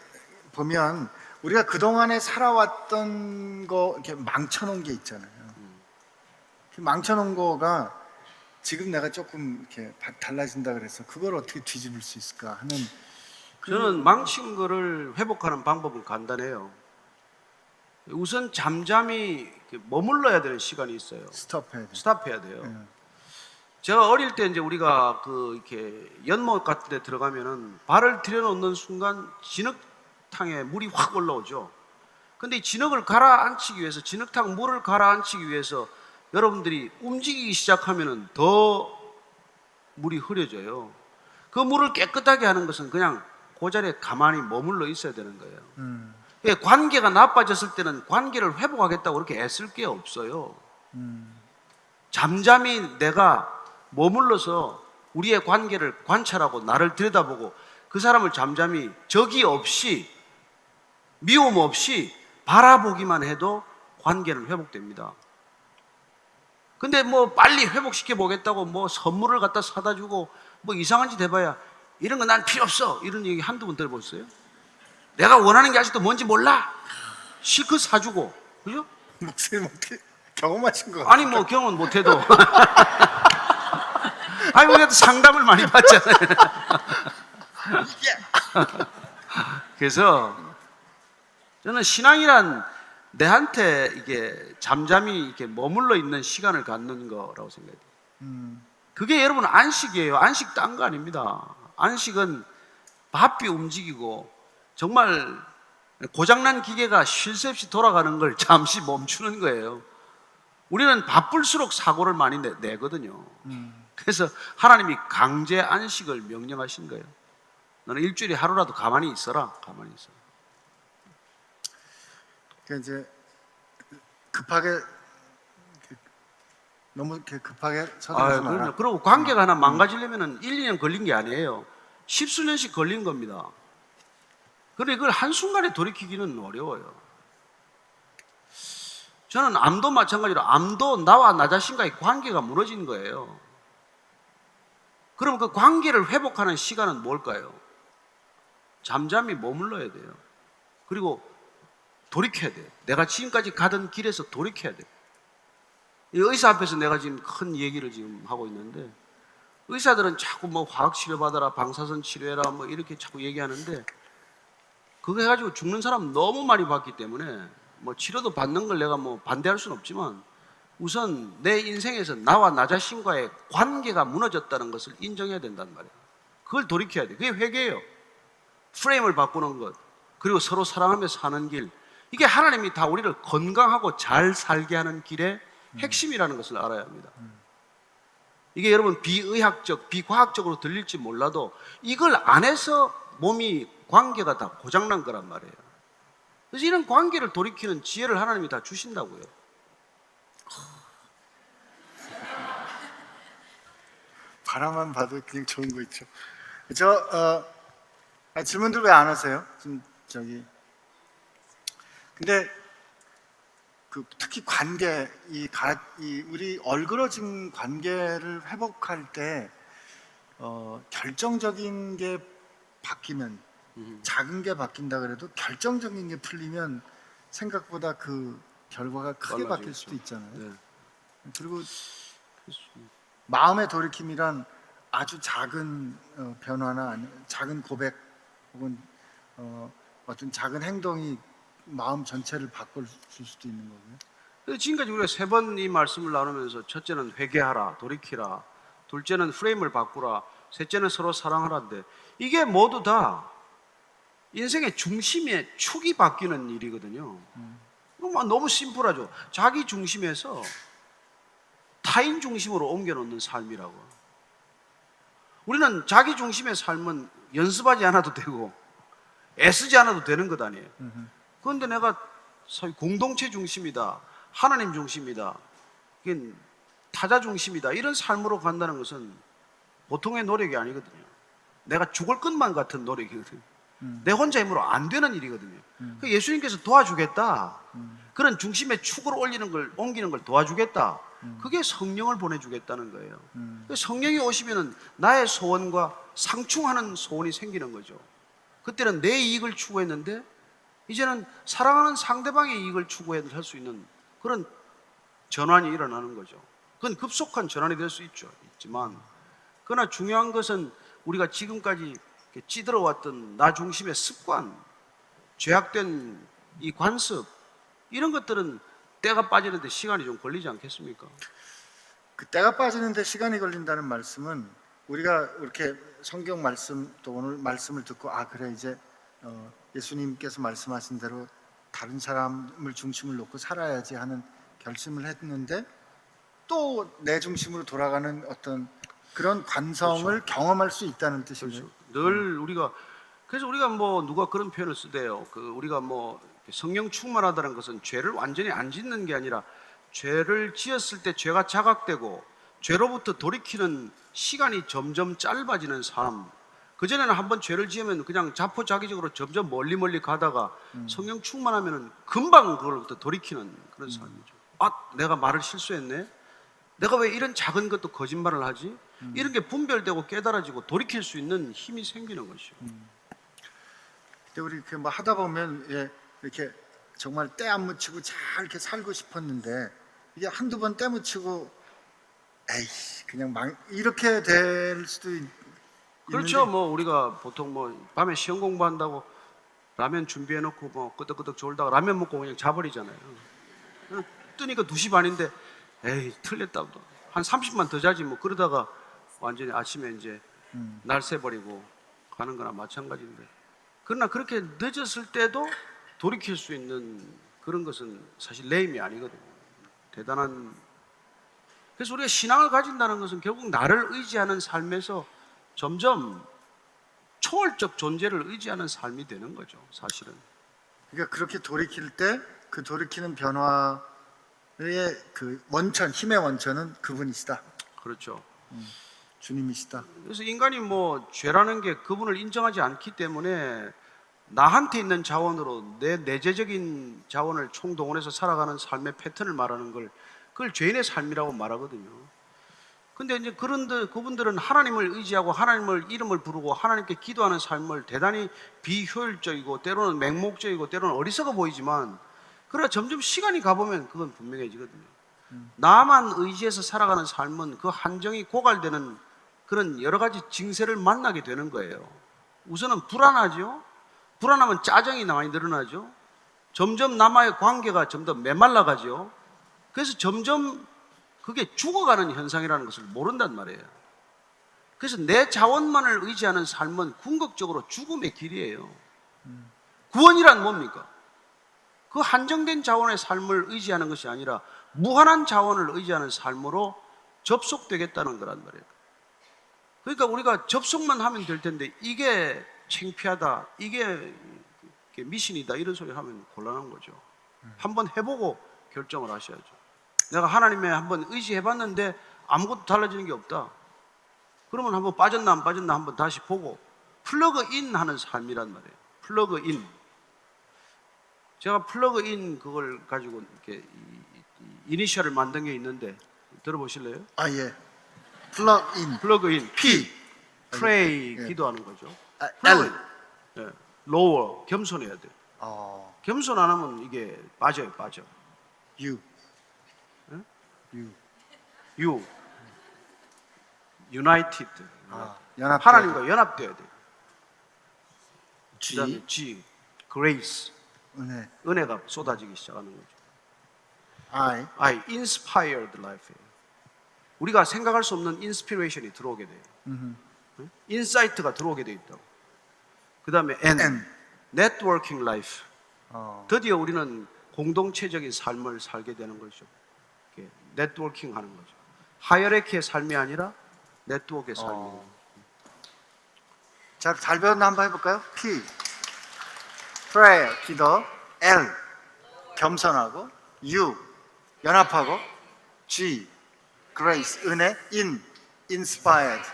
보면 우리가 그동안에 살아왔던 거 이렇게 망쳐놓은 게 있잖아요. 그 망쳐놓은 거가 지금 내가 조금 이렇게 달라진다 그래서 그걸 어떻게 뒤집을 수 있을까 하는. 저는 망친 거를 회복하는 방법은 간단해요. 우선 잠잠히 머물러야 되는 시간이 있어요. 스톱해야 돼. 스탑해야 돼요. 예. 제가 어릴 때 이제 우리가 이렇게 연못 같은 데 들어가면은 발을 들여놓는 순간 진흙탕에 물이 확 올라오죠. 근데 이 진흙을 가라앉히기 위해서, 진흙탕 물을 가라앉히기 위해서 여러분들이 움직이기 시작하면은 더 물이 흐려져요. 그 물을 깨끗하게 하는 것은 그냥 그 자리에 가만히 머물러 있어야 되는 거예요. 예, 관계가 나빠졌을 때는 관계를 회복하겠다고 그렇게 애쓸 게 없어요. 잠잠히 내가 머물러서 우리의 관계를 관찰하고 나를 들여다보고 그 사람을 잠잠히 적이 없이 미움 없이 바라보기만 해도 관계는 회복됩니다. 근데 뭐 빨리 회복시켜 보겠다고 뭐 선물을 갖다 사다 주고 뭐 이상한 짓 해봐야 이런 거 난 필요 없어 이런 얘기 한두 번 들어보셨어요? 내가 원하는 게 아직도 뭔지 몰라 실컷 사주고, 그죠? 목사님 어떻게 경험하신 거? 아니 뭐 경험은 못해도 아니 우리가 상담을 많이 받잖아요. 그래서 저는 신앙이란 내한테 이게 잠잠히 이렇게 머물러 있는 시간을 갖는 거라고 생각해요. 그게 여러분 안식이에요. 안식 딴 거 아닙니다. 안식은 바삐 움직이고 정말 고장난 기계가 쉴 새 없이 돌아가는 걸 잠시 멈추는 거예요. 우리는 바쁠수록 사고를 많이 내거든요. 그래서 하나님이 강제 안식을 명령하신 거예요. 너는 일주일에 하루라도 가만히 있어라. 가만히 있어. 그러니까 이제 급하게 너무 이렇게 급하게 서두르지 마라. 그럼요. 그리고 관계가 하나 망가지려면 1, 2년 걸린 게 아니에요. 십수년씩 걸린 겁니다. 그런데 그걸 한순간에 돌이키기는 어려워요. 저는 암도 마찬가지로 암도 나와 나 자신과의 관계가 무너진 거예요. 그럼 그 관계를 회복하는 시간은 뭘까요? 잠잠히 머물러야 돼요. 그리고 돌이켜야 돼요. 내가 지금까지 가던 길에서 돌이켜야 돼요. 이 의사 앞에서 내가 지금 큰 얘기를 지금 하고 있는데 의사들은 자꾸 뭐 화학 치료 받아라, 방사선 치료해라 뭐 이렇게 자꾸 얘기하는데 그거 해가지고 죽는 사람 너무 많이 봤기 때문에 뭐 치료도 받는 걸 내가 뭐 반대할 수는 없지만 우선 내 인생에서 나와 나 자신과의 관계가 무너졌다는 것을 인정해야 된단 말이에요. 그걸 돌이켜야 돼. 그게 회개예요. 프레임을 바꾸는 것, 그리고 서로 사랑하며 사는 길, 이게 하나님이 다 우리를 건강하고 잘 살게 하는 길의 핵심이라는 것을 알아야 합니다. 이게 여러분 비의학적, 비과학적으로 들릴지 몰라도 이걸 안 해서 몸이 관계가 다 고장난 거란 말이에요. 그래서 이런 관계를 돌이키는 지혜를 하나님이 다 주신다고요. 바라만 봐도 그냥 좋은 거 있죠. 질문들 왜 안 하세요? 근데 특히 관계, 우리 얼그러진 관계를 회복할 때 결정적인 게 바뀌면, 작은 게 바뀐다 그래도 결정적인 게 풀리면 생각보다 그 결과가 크게 바뀔 수도 있잖아요. 네. 그리고 마음의 돌이킴이란 아주 작은 변화나 아니면 작은 고백 혹은 어떤 작은 행동이 마음 전체를 바꿀 수도 있는 거고요. 지금까지 우리가 3번 이 말씀을 나누면서 첫째는 회개하라, 돌이키라, 둘째는 프레임을 바꾸라, 셋째는 서로 사랑하라인데 이게 모두 다 인생의 중심의 축이 바뀌는 일이거든요. 너무 심플하죠. 자기 중심에서 다 타인 중심으로 옮겨놓는 삶이라고. 우리는 자기 중심의 삶은 연습하지 않아도 되고 애쓰지 않아도 되는 것 아니에요. 그런데 내가 소위 공동체 중심이다, 하나님 중심이다, 이게 타자 중심이다, 이런 삶으로 간다는 것은 보통의 노력이 아니거든요. 내가 죽을 것만 같은 노력이거든요. 내 혼자 힘으로 안 되는 일이거든요. 그 예수님께서 도와주겠다, 그런 중심의 축을 옮기는 걸 도와주겠다, 그게 성령을 보내주겠다는 거예요. 그 성령이 오시면은 나의 소원과 상충하는 소원이 생기는 거죠. 그때는 내 이익을 추구했는데 이제는 사랑하는 상대방의 이익을 추구할 수 있는 그런 전환이 일어나는 거죠. 그건 급속한 전환이 될 수 있지만, 그러나 중요한 것은 우리가 지금까지 찌들어왔던 나 중심의 습관, 죄악된 이 관습, 이런 것들은 때가 빠지는데 시간이 좀 걸리지 않겠습니까? 그 때가 빠지는데 시간이 걸린다는 말씀은 우리가 이렇게 성경 말씀 또 오늘 말씀을 듣고 아 그래 이제 예수님께서 말씀하신 대로 다른 사람을 중심을 놓고 살아야지 하는 결심을 했는데 또 내 중심으로 돌아가는 어떤 그런 관성을 경험할 수 있다는 뜻이죠. 늘 그래서 우리가 뭐 누가 그런 표현을 쓰대요. 우리가 뭐 성령 충만하다는 것은 죄를 완전히 안 짓는 게 아니라 죄를 지었을 때 죄가 자각되고 죄로부터 돌이키는 시간이 점점 짧아지는 삶. 그전에는 한번 죄를 지으면 그냥 자포자기적으로 점점 멀리 가다가 성령 충만하면은 금방 그걸부터 돌이키는 그런 삶이죠. 아, 내가 말을 실수했네. 내가 왜 이런 작은 것도 거짓말을 하지? 이런 게 분별되고 깨달아지고 돌이킬 수 있는 힘이 생기는 것이죠. 근데 우리 이렇게 뭐 하다 보면 이렇게 정말 때 안 묻히고 잘 이렇게 살고 싶었는데 이게 한두 번 때 묻히고 에이 그냥 이렇게 될 수도 그렇죠. 있는데 뭐 우리가 보통 뭐 밤에 시험 공부한다고 라면 준비해 놓고 뭐 끄덕끄덕 졸다가 라면 먹고 그냥 자버리잖아요. 뜨니까 2시 반인데 에이 틀렸다. 한 30만 더 자지 뭐. 그러다가 완전히 아침에 이제 날 새버리고 가는 거나 마찬가지인데, 그러나 그렇게 늦었을 때도 돌이킬 수 있는 그런 것은 사실 레임이 아니거든요. 대단한. 그래서 우리가 신앙을 가진다는 것은 결국 나를 의지하는 삶에서 점점 초월적 존재를 의지하는 삶이 되는 거죠, 사실은. 그러니까 그렇게 돌이킬 때 그 돌이키는 변화의 그 원천, 힘의 원천은 그분이시다. 그렇죠. 주님이시다. 그래서 인간이 뭐 죄라는 게 그분을 인정하지 않기 때문에 나한테 있는 자원으로 내 내재적인 자원을 총동원해서 살아가는 삶의 패턴을 말하는 걸, 그걸 죄인의 삶이라고 말하거든요. 근데 이제 그분들은 하나님을 의지하고 하나님을 이름을 부르고 하나님께 기도하는 삶을 대단히 비효율적이고 때로는 맹목적이고 때로는 어리석어 보이지만, 그러나 점점 시간이 가보면 그건 분명해지거든요. 나만 의지해서 살아가는 삶은 그 한정이 고갈되는 그런 여러 가지 징세를 만나게 되는 거예요. 우선은 불안하죠. 불안하면 짜증이 많이 늘어나죠. 점점 남과의 관계가 점점 메말라가죠. 그래서 점점 그게 죽어가는 현상이라는 것을 모른단 말이에요. 그래서 내 자원만을 의지하는 삶은 궁극적으로 죽음의 길이에요. 구원이란 뭡니까? 그 한정된 자원의 삶을 의지하는 것이 아니라 무한한 자원을 의지하는 삶으로 접속되겠다는 거란 말이에요. 그러니까 우리가 접속만 하면 될 텐데 이게 창피하다, 이게 미신이다, 이런 소리 하면 곤란한 거죠. 한번 해보고 결정을 하셔야죠. 내가 하나님에 한번 의지해봤는데 아무것도 달라지는 게 없다. 그러면 한번 빠졌나 안 빠졌나 한번 다시 보고 플러그인 하는 삶이란 말이에요. 플러그인. 제가 플러그인 그걸 가지고 이렇게 이니셜을 만든 게 있는데 들어보실래요? 아 예. 플러그인. 플러그인. P. pray, 예. 기도하는 거죠. L. 예. lower, 겸손해야 돼요. 겸손 안 하면 이게 빠져. U. 예? U. you, united. 연합. 하나님과 연합되어야 돼요. G. 그다음에 G, grace. 은혜. 은혜가 쏟아지기 시작하는 거죠. I. I, inspired life. 우리가 생각할 수 없는 인스피레이션이 들어오게 돼요. 인사이트가 들어오게 돼 있다고. 그 다음에 N, networking life. 드디어 우리는 공동체적인 삶을 살게 되는 거죠. 네트워킹 하는 거죠. 하이어레키의 삶이 아니라 네트워크의 삶이에요. 자, 잘 배웠나 한번 해볼까요? P, prayer, 기도. L, 겸손하고. U, 연합하고. G, grace, 은혜. In, inspired.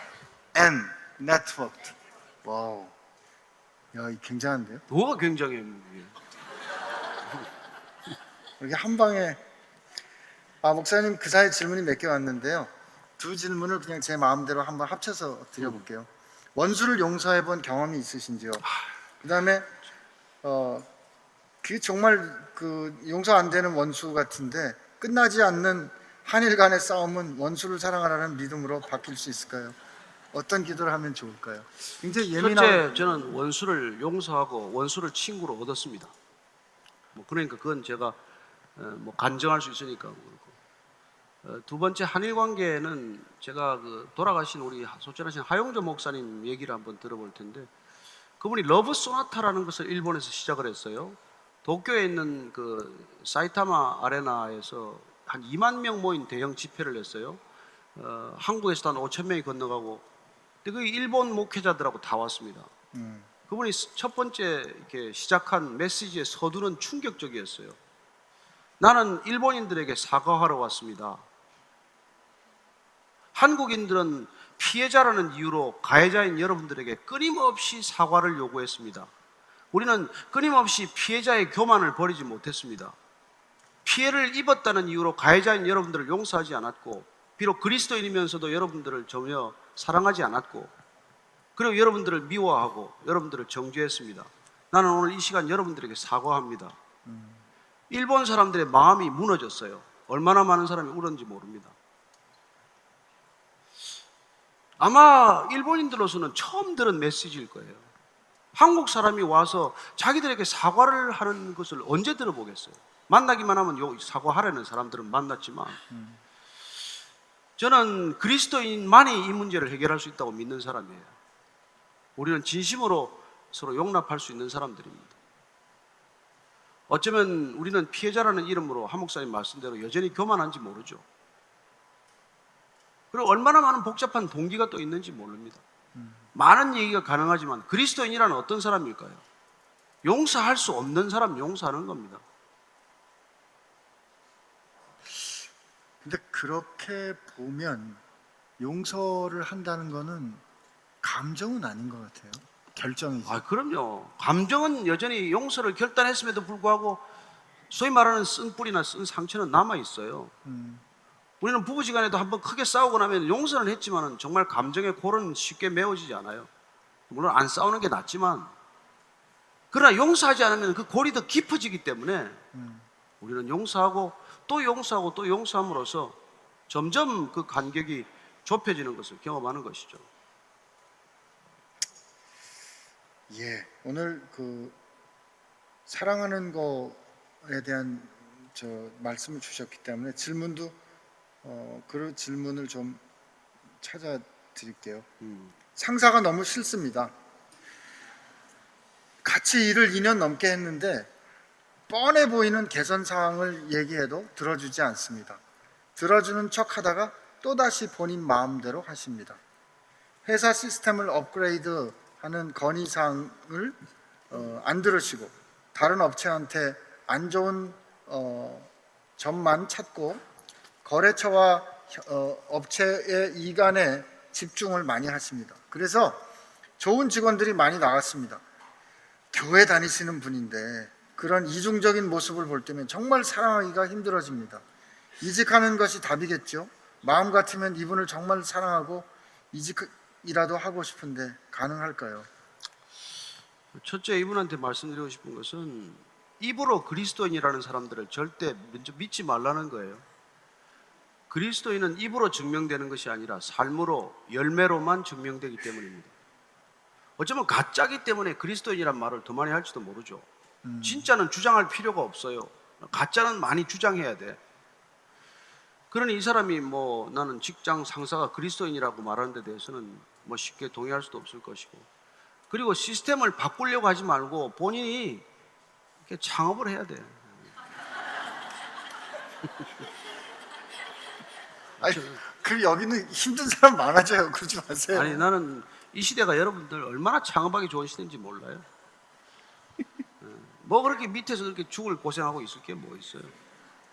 N, networked. 와우, 야, 이 굉장한데요? 뭐가 굉장해요, 이게. 이렇게 한 방에. 목사님, 그 사이 질문이 몇 개 왔는데요. 두 질문을 그냥 제 마음대로 한번 합쳐서 드려볼게요. 원수를 용서해 본 경험이 있으신지요? 그다음에 그게 정말 그 용서 안 되는 원수 같은데 끝나지 않는 한일 간의 싸움은 원수를 사랑하라는 믿음으로 바뀔 수 있을까요? 어떤 기도를 하면 좋을까요? 굉장히 예민한. 첫째, 저는 원수를 용서하고 원수를 친구로 얻었습니다. 뭐 그러니까 그건 제가 뭐 간증할 수 있으니까 그렇고. 두 번째, 한일 관계는 제가 그 돌아가신 우리 소천하신 하용조 목사님 얘기를 한번 들어볼 텐데, 그분이 러브 소나타라는 것을 일본에서 시작을 했어요. 도쿄에 있는 그 사이타마 아레나에서 한 2만 명 모인 대형 집회를 했어요. 한국에서도 한 5천 명이 건너가고, 근데 그 일본 목회자들하고 다 왔습니다. 그분이 첫 번째 이렇게 시작한 메시지의 서두는 충격적이었어요. 나는 일본인들에게 사과하러 왔습니다. 한국인들은 피해자라는 이유로 가해자인 여러분들에게 끊임없이 사과를 요구했습니다. 우리는 끊임없이 피해자의 교만을 버리지 못했습니다. 피해를 입었다는 이유로 가해자인 여러분들을 용서하지 않았고, 비록 그리스도인이면서도 여러분들을 전혀 사랑하지 않았고, 그리고 여러분들을 미워하고 여러분들을 정죄했습니다. 나는 오늘 이 시간 여러분들에게 사과합니다. 일본 사람들의 마음이 무너졌어요. 얼마나 많은 사람이 울었는지 모릅니다. 아마 일본인들로서는 처음 들은 메시지일 거예요. 한국 사람이 와서 자기들에게 사과를 하는 것을 언제 들어보겠어요? 만나기만 하면 사과하려는 사람들은 만났지만, 저는 그리스도인만이 이 문제를 해결할 수 있다고 믿는 사람이에요. 우리는 진심으로 서로 용납할 수 있는 사람들입니다. 어쩌면 우리는 피해자라는 이름으로 한 목사님 말씀대로 여전히 교만한지 모르죠. 그리고 얼마나 많은 복잡한 동기가 또 있는지 모릅니다. 많은 얘기가 가능하지만 그리스도인이란 어떤 사람일까요? 용서할 수 없는 사람 용서하는 겁니다. 근데 그렇게 보면 용서를 한다는 거는 감정은 아닌 것 같아요. 결정이죠. 그럼요. 감정은 여전히 용서를 결단했음에도 불구하고 소위 말하는 쓴 뿌리나 쓴 상처는 남아 있어요. 우리는 부부지간에도 한번 크게 싸우고 나면 용서는 했지만 정말 감정의 골은 쉽게 메워지지 않아요. 물론 안 싸우는 게 낫지만, 그러나 용서하지 않으면 그 골이 더 깊어지기 때문에 우리는 용서하고 또 용서하고 또 용서함으로써 점점 그 간격이 좁혀지는 것을 경험하는 것이죠. 예, 오늘 그 사랑하는 거에 대한 말씀을 주셨기 때문에 질문도 그 질문을 좀 찾아 드릴게요. 상사가 너무 싫습니다. 같이 일을 2년 넘게 했는데 뻔해 보이는 개선 사항을 얘기해도 들어주지 않습니다. 들어주는 척 하다가 또다시 본인 마음대로 하십니다. 회사 시스템을 업그레이드 하는 건의사항을 안 들으시고 다른 업체한테 안 좋은 점만 찾고 거래처와 업체의 이간에 집중을 많이 하십니다. 그래서 좋은 직원들이 많이 나갔습니다. 교회 다니시는 분인데 그런 이중적인 모습을 볼 때면 정말 사랑하기가 힘들어집니다. 이직하는 것이 답이겠죠. 마음 같으면 이분을 정말 사랑하고 이직이라도 하고 싶은데 가능할까요? 첫째, 이분한테 말씀드리고 싶은 것은 입으로 그리스도인이라는 사람들을 절대 믿지 말라는 거예요. 그리스도인은 입으로 증명되는 것이 아니라 삶으로, 열매로만 증명되기 때문입니다. 어쩌면 가짜기 때문에 그리스도인이란 말을 더 많이 할지도 모르죠. 진짜는 주장할 필요가 없어요. 가짜는 많이 주장해야 돼. 그러니 이 사람이 뭐 나는 직장 상사가 그리스도인이라고 말하는 데 대해서는 뭐 쉽게 동의할 수도 없을 것이고, 그리고 시스템을 바꾸려고 하지 말고 본인이 이렇게 창업을 해야 돼. 아니, 그 여기는 힘든 사람 많아져요. 그러지 마세요. 아니 나는 이 시대가 여러분들 얼마나 창업하기 좋은 시대인지 몰라요. 뭐 그렇게 밑에서 그렇게 죽을 고생하고 있을 게 뭐 있어요.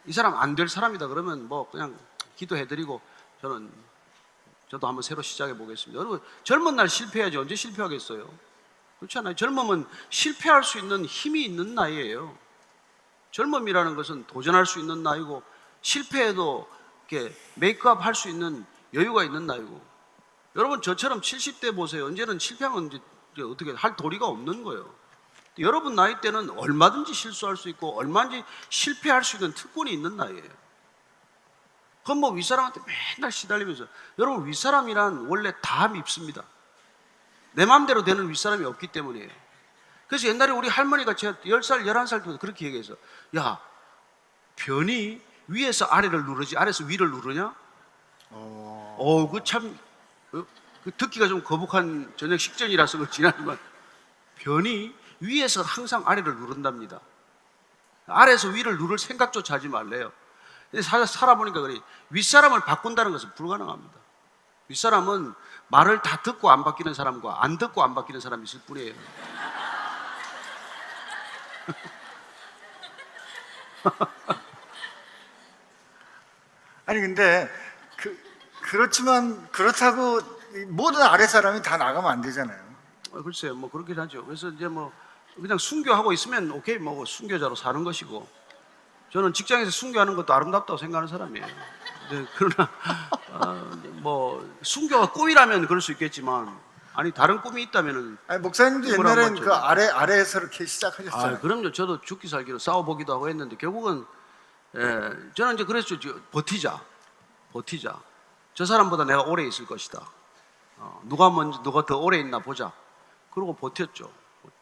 이 사람 안 될 사람이다 그러면 뭐 그냥 기도해드리고 저도 한번 새로 시작해 보겠습니다. 여러분 젊은 날 실패해야지 언제 실패하겠어요? 그렇지 않아요? 젊으면 실패할 수 있는 힘이 있는 나이예요. 젊음이라는 것은 도전할 수 있는 나이고 실패해도 이렇게 메이크업 할 수 있는 여유가 있는 나이고 여러분 저처럼 70대 보세요. 언제는 실패하면 이제 어떻게 할 도리가 없는 거예요. 여러분 나이 때는 얼마든지 실수할 수 있고 얼마든지 실패할 수 있는 특권이 있는 나이예요. 그건 뭐 윗사람한테 맨날 시달리면서 여러분 윗사람이란 원래 다 밉습니다. 내 마음대로 되는 윗사람이 없기 때문이에요. 그래서 옛날에 우리 할머니가 제가 10살, 11살 때 그렇게 얘기해서 야, 변이 위에서 아래를 누르지 아래에서 위를 누르냐? 그 참 듣기가 좀 거북한 저녁 식전이라서 그렇지 않지만 변이 위에서 항상 아래를 누른답니다. 아래에서 위를 누를 생각조차 하지 말래요. 근데 살아보니까 그래 윗사람을 바꾼다는 것은 불가능합니다. 윗사람은 말을 다 듣고 안 바뀌는 사람과 안 듣고 안 바뀌는 사람이 있을 뿐이에요. 아니 근데 그렇지만 그렇다고 모든 아래 사람이 다 나가면 안 되잖아요. 글쎄요, 뭐 그렇긴 하죠. 그래서 이제 뭐 그냥 순교하고 있으면 오케이, 뭐 순교자로 사는 것이고, 저는 직장에서 순교하는 것도 아름답다고 생각하는 사람이에요. 네, 그러나 뭐 순교가 꿈이라면 그럴 수 있겠지만, 아니 다른 꿈이 있다면은. 아니 목사님도 꿈을 안 옛날엔 봤죠. 그 아래에서 이렇게 시작하셨잖아요. 그럼요. 저도 죽기 살기로 싸워보기도 하고 했는데 결국은 저는 이제 그랬죠. 버티자. 저 사람보다 내가 오래 있을 것이다. 누가 더 오래 있나 보자. 그러고 버텼죠.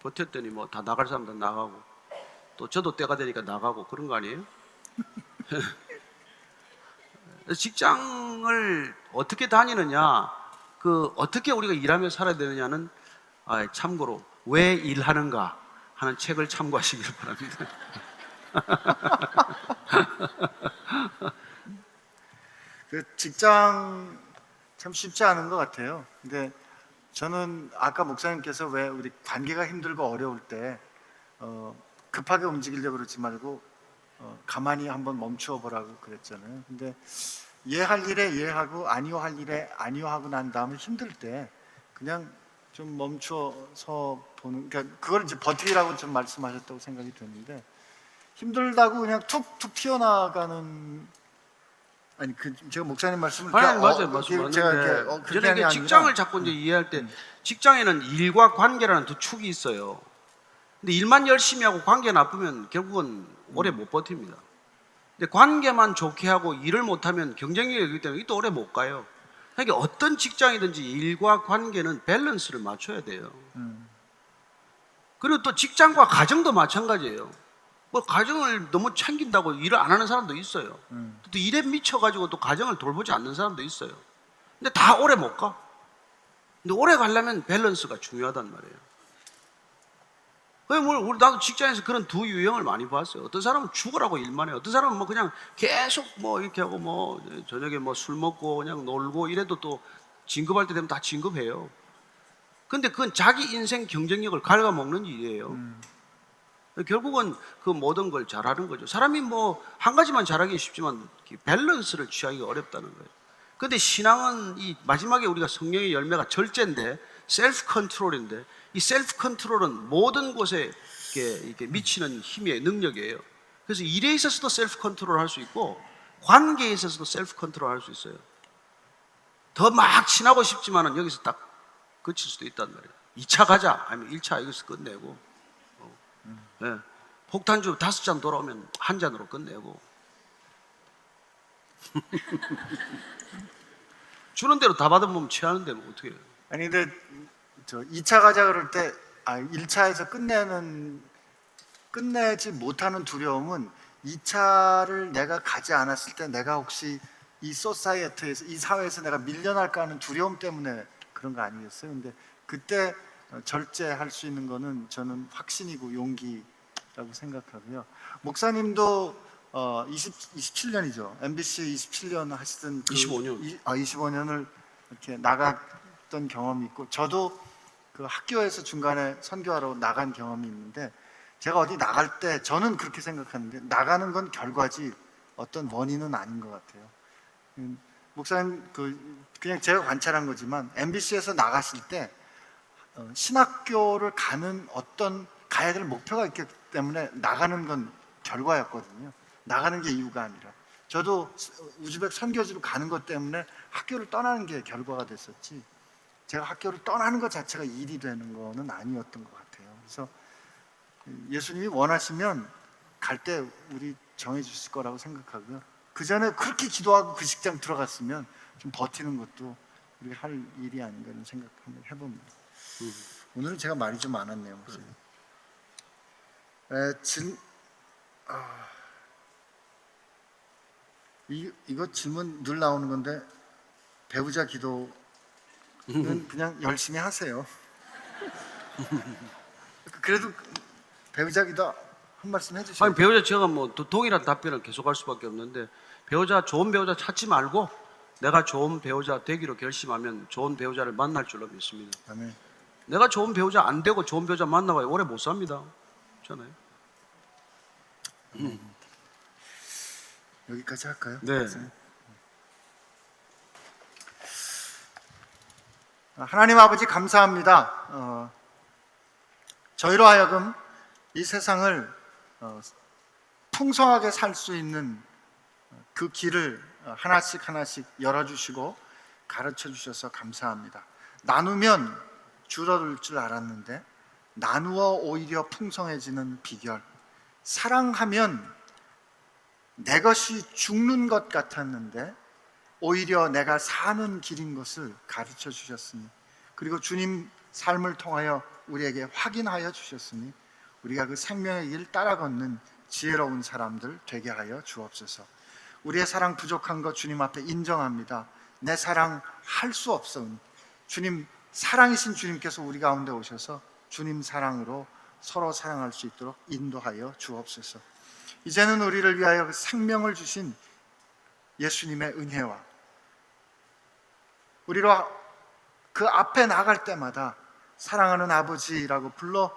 버텼더니 뭐 다 나갈 사람들 나가고 또 저도 때가 되니까 나가고 그런 거 아니에요? 직장을 어떻게 다니느냐, 어떻게 우리가 일하며 살아야 되느냐는 참고로 왜 일하는가 하는 책을 참고하시길 바랍니다. 그 직장 참 쉽지 않은 것 같아요. 근데 저는 아까 목사님께서 왜 우리 관계가 힘들고 어려울 때 급하게 움직이려고 그러지 말고 가만히 한번 멈추어 보라고 그랬잖아요. 근데 예할 일에 예하고 아니요 할 일에 아니요 하고 난 다음에 힘들 때 그냥 좀 멈춰서 보는, 그러니까 그걸 이제 버티기라고 좀 말씀하셨다고 생각이 드는데, 힘들다고 그냥 툭툭 튀어나가는, 아니 제가 목사님 말씀을 맞아요, 이렇게 맞습니다. 제가 이렇게 저는 그렇게 하는 게 이게 직장을 아니라 자꾸 이제 이해할 때 직장에는 일과 관계라는 두 축이 있어요. 근데 일만 열심히 하고 관계 나쁘면 결국은 오래 못 버팁니다. 근데 관계만 좋게 하고 일을 못하면 경쟁력이기 때문에 또 오래 못 가요. 그러니까 어떤 직장이든지 일과 관계는 밸런스를 맞춰야 돼요. 그리고 또 직장과 가정도 마찬가지예요. 뭐 가정을 너무 챙긴다고 일을 안 하는 사람도 있어요. 또 일에 미쳐가지고 또 가정을 돌보지 않는 사람도 있어요. 근데 다 오래 못 가. 근데 오래 가려면 밸런스가 중요하단 말이에요. 나도 직장에서 그런 두 유형을 많이 봤어요. 어떤 사람은 죽으라고 일만 해요. 어떤 사람은 뭐 그냥 계속 뭐 이렇게 하고 뭐 저녁에 뭐 술 먹고 그냥 놀고 이래도 또 진급할 때 되면 다 진급해요. 근데 그건 자기 인생 경쟁력을 갉아먹는 일이에요. 결국은 그 모든 걸 잘하는 거죠. 사람이 뭐 한 가지만 잘하기 쉽지만 밸런스를 취하기가 어렵다는 거예요. 근데 신앙은 이 마지막에 우리가 성령의 열매가 절제인데, 셀프 컨트롤인데, 이 셀프 컨트롤은 모든 곳에 이렇게 미치는 힘의 능력이에요. 그래서 일에 있어서도 셀프 컨트롤 할 수 있고 관계에 있어서도 셀프 컨트롤 할 수 있어요. 더 막 친하고 싶지만은 여기서 딱 그칠 수도 있단 말이에요. 2차 가자 아니면 1차 여기서 끝내고, 네. 폭탄주 5잔 돌아오면 1잔으로 끝내고. 주는 대로 다 받으면 취하는데 뭐 어떻게 해요? 아니 근데 저 2차 가자 그럴 때 1차에서 끝내지 못하는 두려움은 2차를 내가 가지 않았을 때 내가 혹시 이 소사이어티에서, 이 사회에서 내가 밀려날까 하는 두려움 때문에 그런 거 아니겠어요? 근데 그때 절제할 수 있는 거는 저는 확신이고 용기라고 생각하고요. 목사님도 27년이죠. MBC 27년 하시던 25년. 25년을 이렇게 나갔던 경험이 있고, 저도 그 학교에서 중간에 선교하러 나간 경험이 있는데, 제가 어디 나갈 때 저는 그렇게 생각하는데, 나가는 건 결과지 어떤 원인은 아닌 것 같아요. 목사님, 그냥 제가 관찰한 거지만 MBC에서 나갔을 때 신학교를 가야 될 목표가 있기 때문에 나가는 건 결과였거든요. 나가는 게 이유가 아니라. 저도 우즈벡 선교지로 가는 것 때문에 학교를 떠나는 게 결과가 됐었지, 제가 학교를 떠나는 것 자체가 일이 되는 거는 아니었던 것 같아요. 그래서 예수님이 원하시면 갈 때 우리 정해 주실 거라고 생각하고요. 그 전에 그렇게 기도하고 그 직장 들어갔으면 좀 버티는 것도 우리가 할 일이 아닌가 이런 생각 한번 해봅니다. 오늘은 제가 말이 좀 많았네요. 이거 질문 늘 나오는 건데, 배우자 기도는 그냥 열심히 하세요. 그래도 배우자 기도 한 말씀 해주세요. 아니, 배우자 제가 뭐 동일한 답변을 계속할 수밖에 없는데, 좋은 배우자 찾지 말고 내가 좋은 배우자 되기로 결심하면 좋은 배우자를 만날 줄로 믿습니다. 아멘. 내가 좋은 배우자 안 되고 좋은 배우자 만나봐야 오래 못 삽니다. 그렇잖아요. 여기까지 할까요? 네. 하나님 아버지 감사합니다. 저희로 하여금 이 세상을 풍성하게 살 수 있는 그 길을 하나씩 하나씩 열어주시고 가르쳐 주셔서 감사합니다. 나누면 줄어들 줄 알았는데 나누어 오히려 풍성해지는 비결, 사랑하면 내 것이 죽는 것 같았는데 오히려 내가 사는 길인 것을 가르쳐 주셨으니, 그리고 주님 삶을 통하여 우리에게 확인하여 주셨으니 우리가 그 생명의 길 따라 걷는 지혜로운 사람들 되게 하여 주옵소서. 우리의 사랑 부족한 것 주님 앞에 인정합니다. 내 사랑 할 수 없사오니 주님, 사랑이신 주님께서 우리 가운데 오셔서 주님 사랑으로 서로 사랑할 수 있도록 인도하여 주옵소서. 이제는 우리를 위하여 생명을 주신 예수님의 은혜와 우리로 그 앞에 나갈 때마다 사랑하는 아버지라고 불러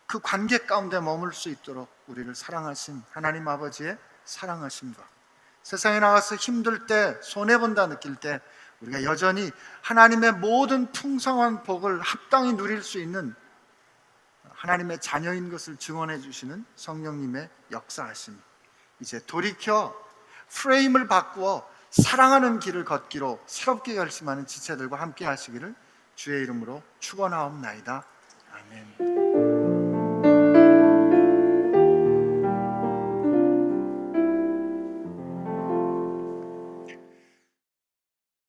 그 관계 가운데 머물 수 있도록 우리를 사랑하신 하나님 아버지의 사랑하심과, 세상에 나가서 힘들 때 손해본다 느낄 때 우리가 여전히 하나님의 모든 풍성한 복을 합당히 누릴 수 있는 하나님의 자녀인 것을 증언해 주시는 성령님의 역사하심, 이제 돌이켜 프레임을 바꾸어 사랑하는 길을 걷기로 새롭게 결심하는 지체들과 함께 하시기를 주의 이름으로 축원하옵나이다. 아멘.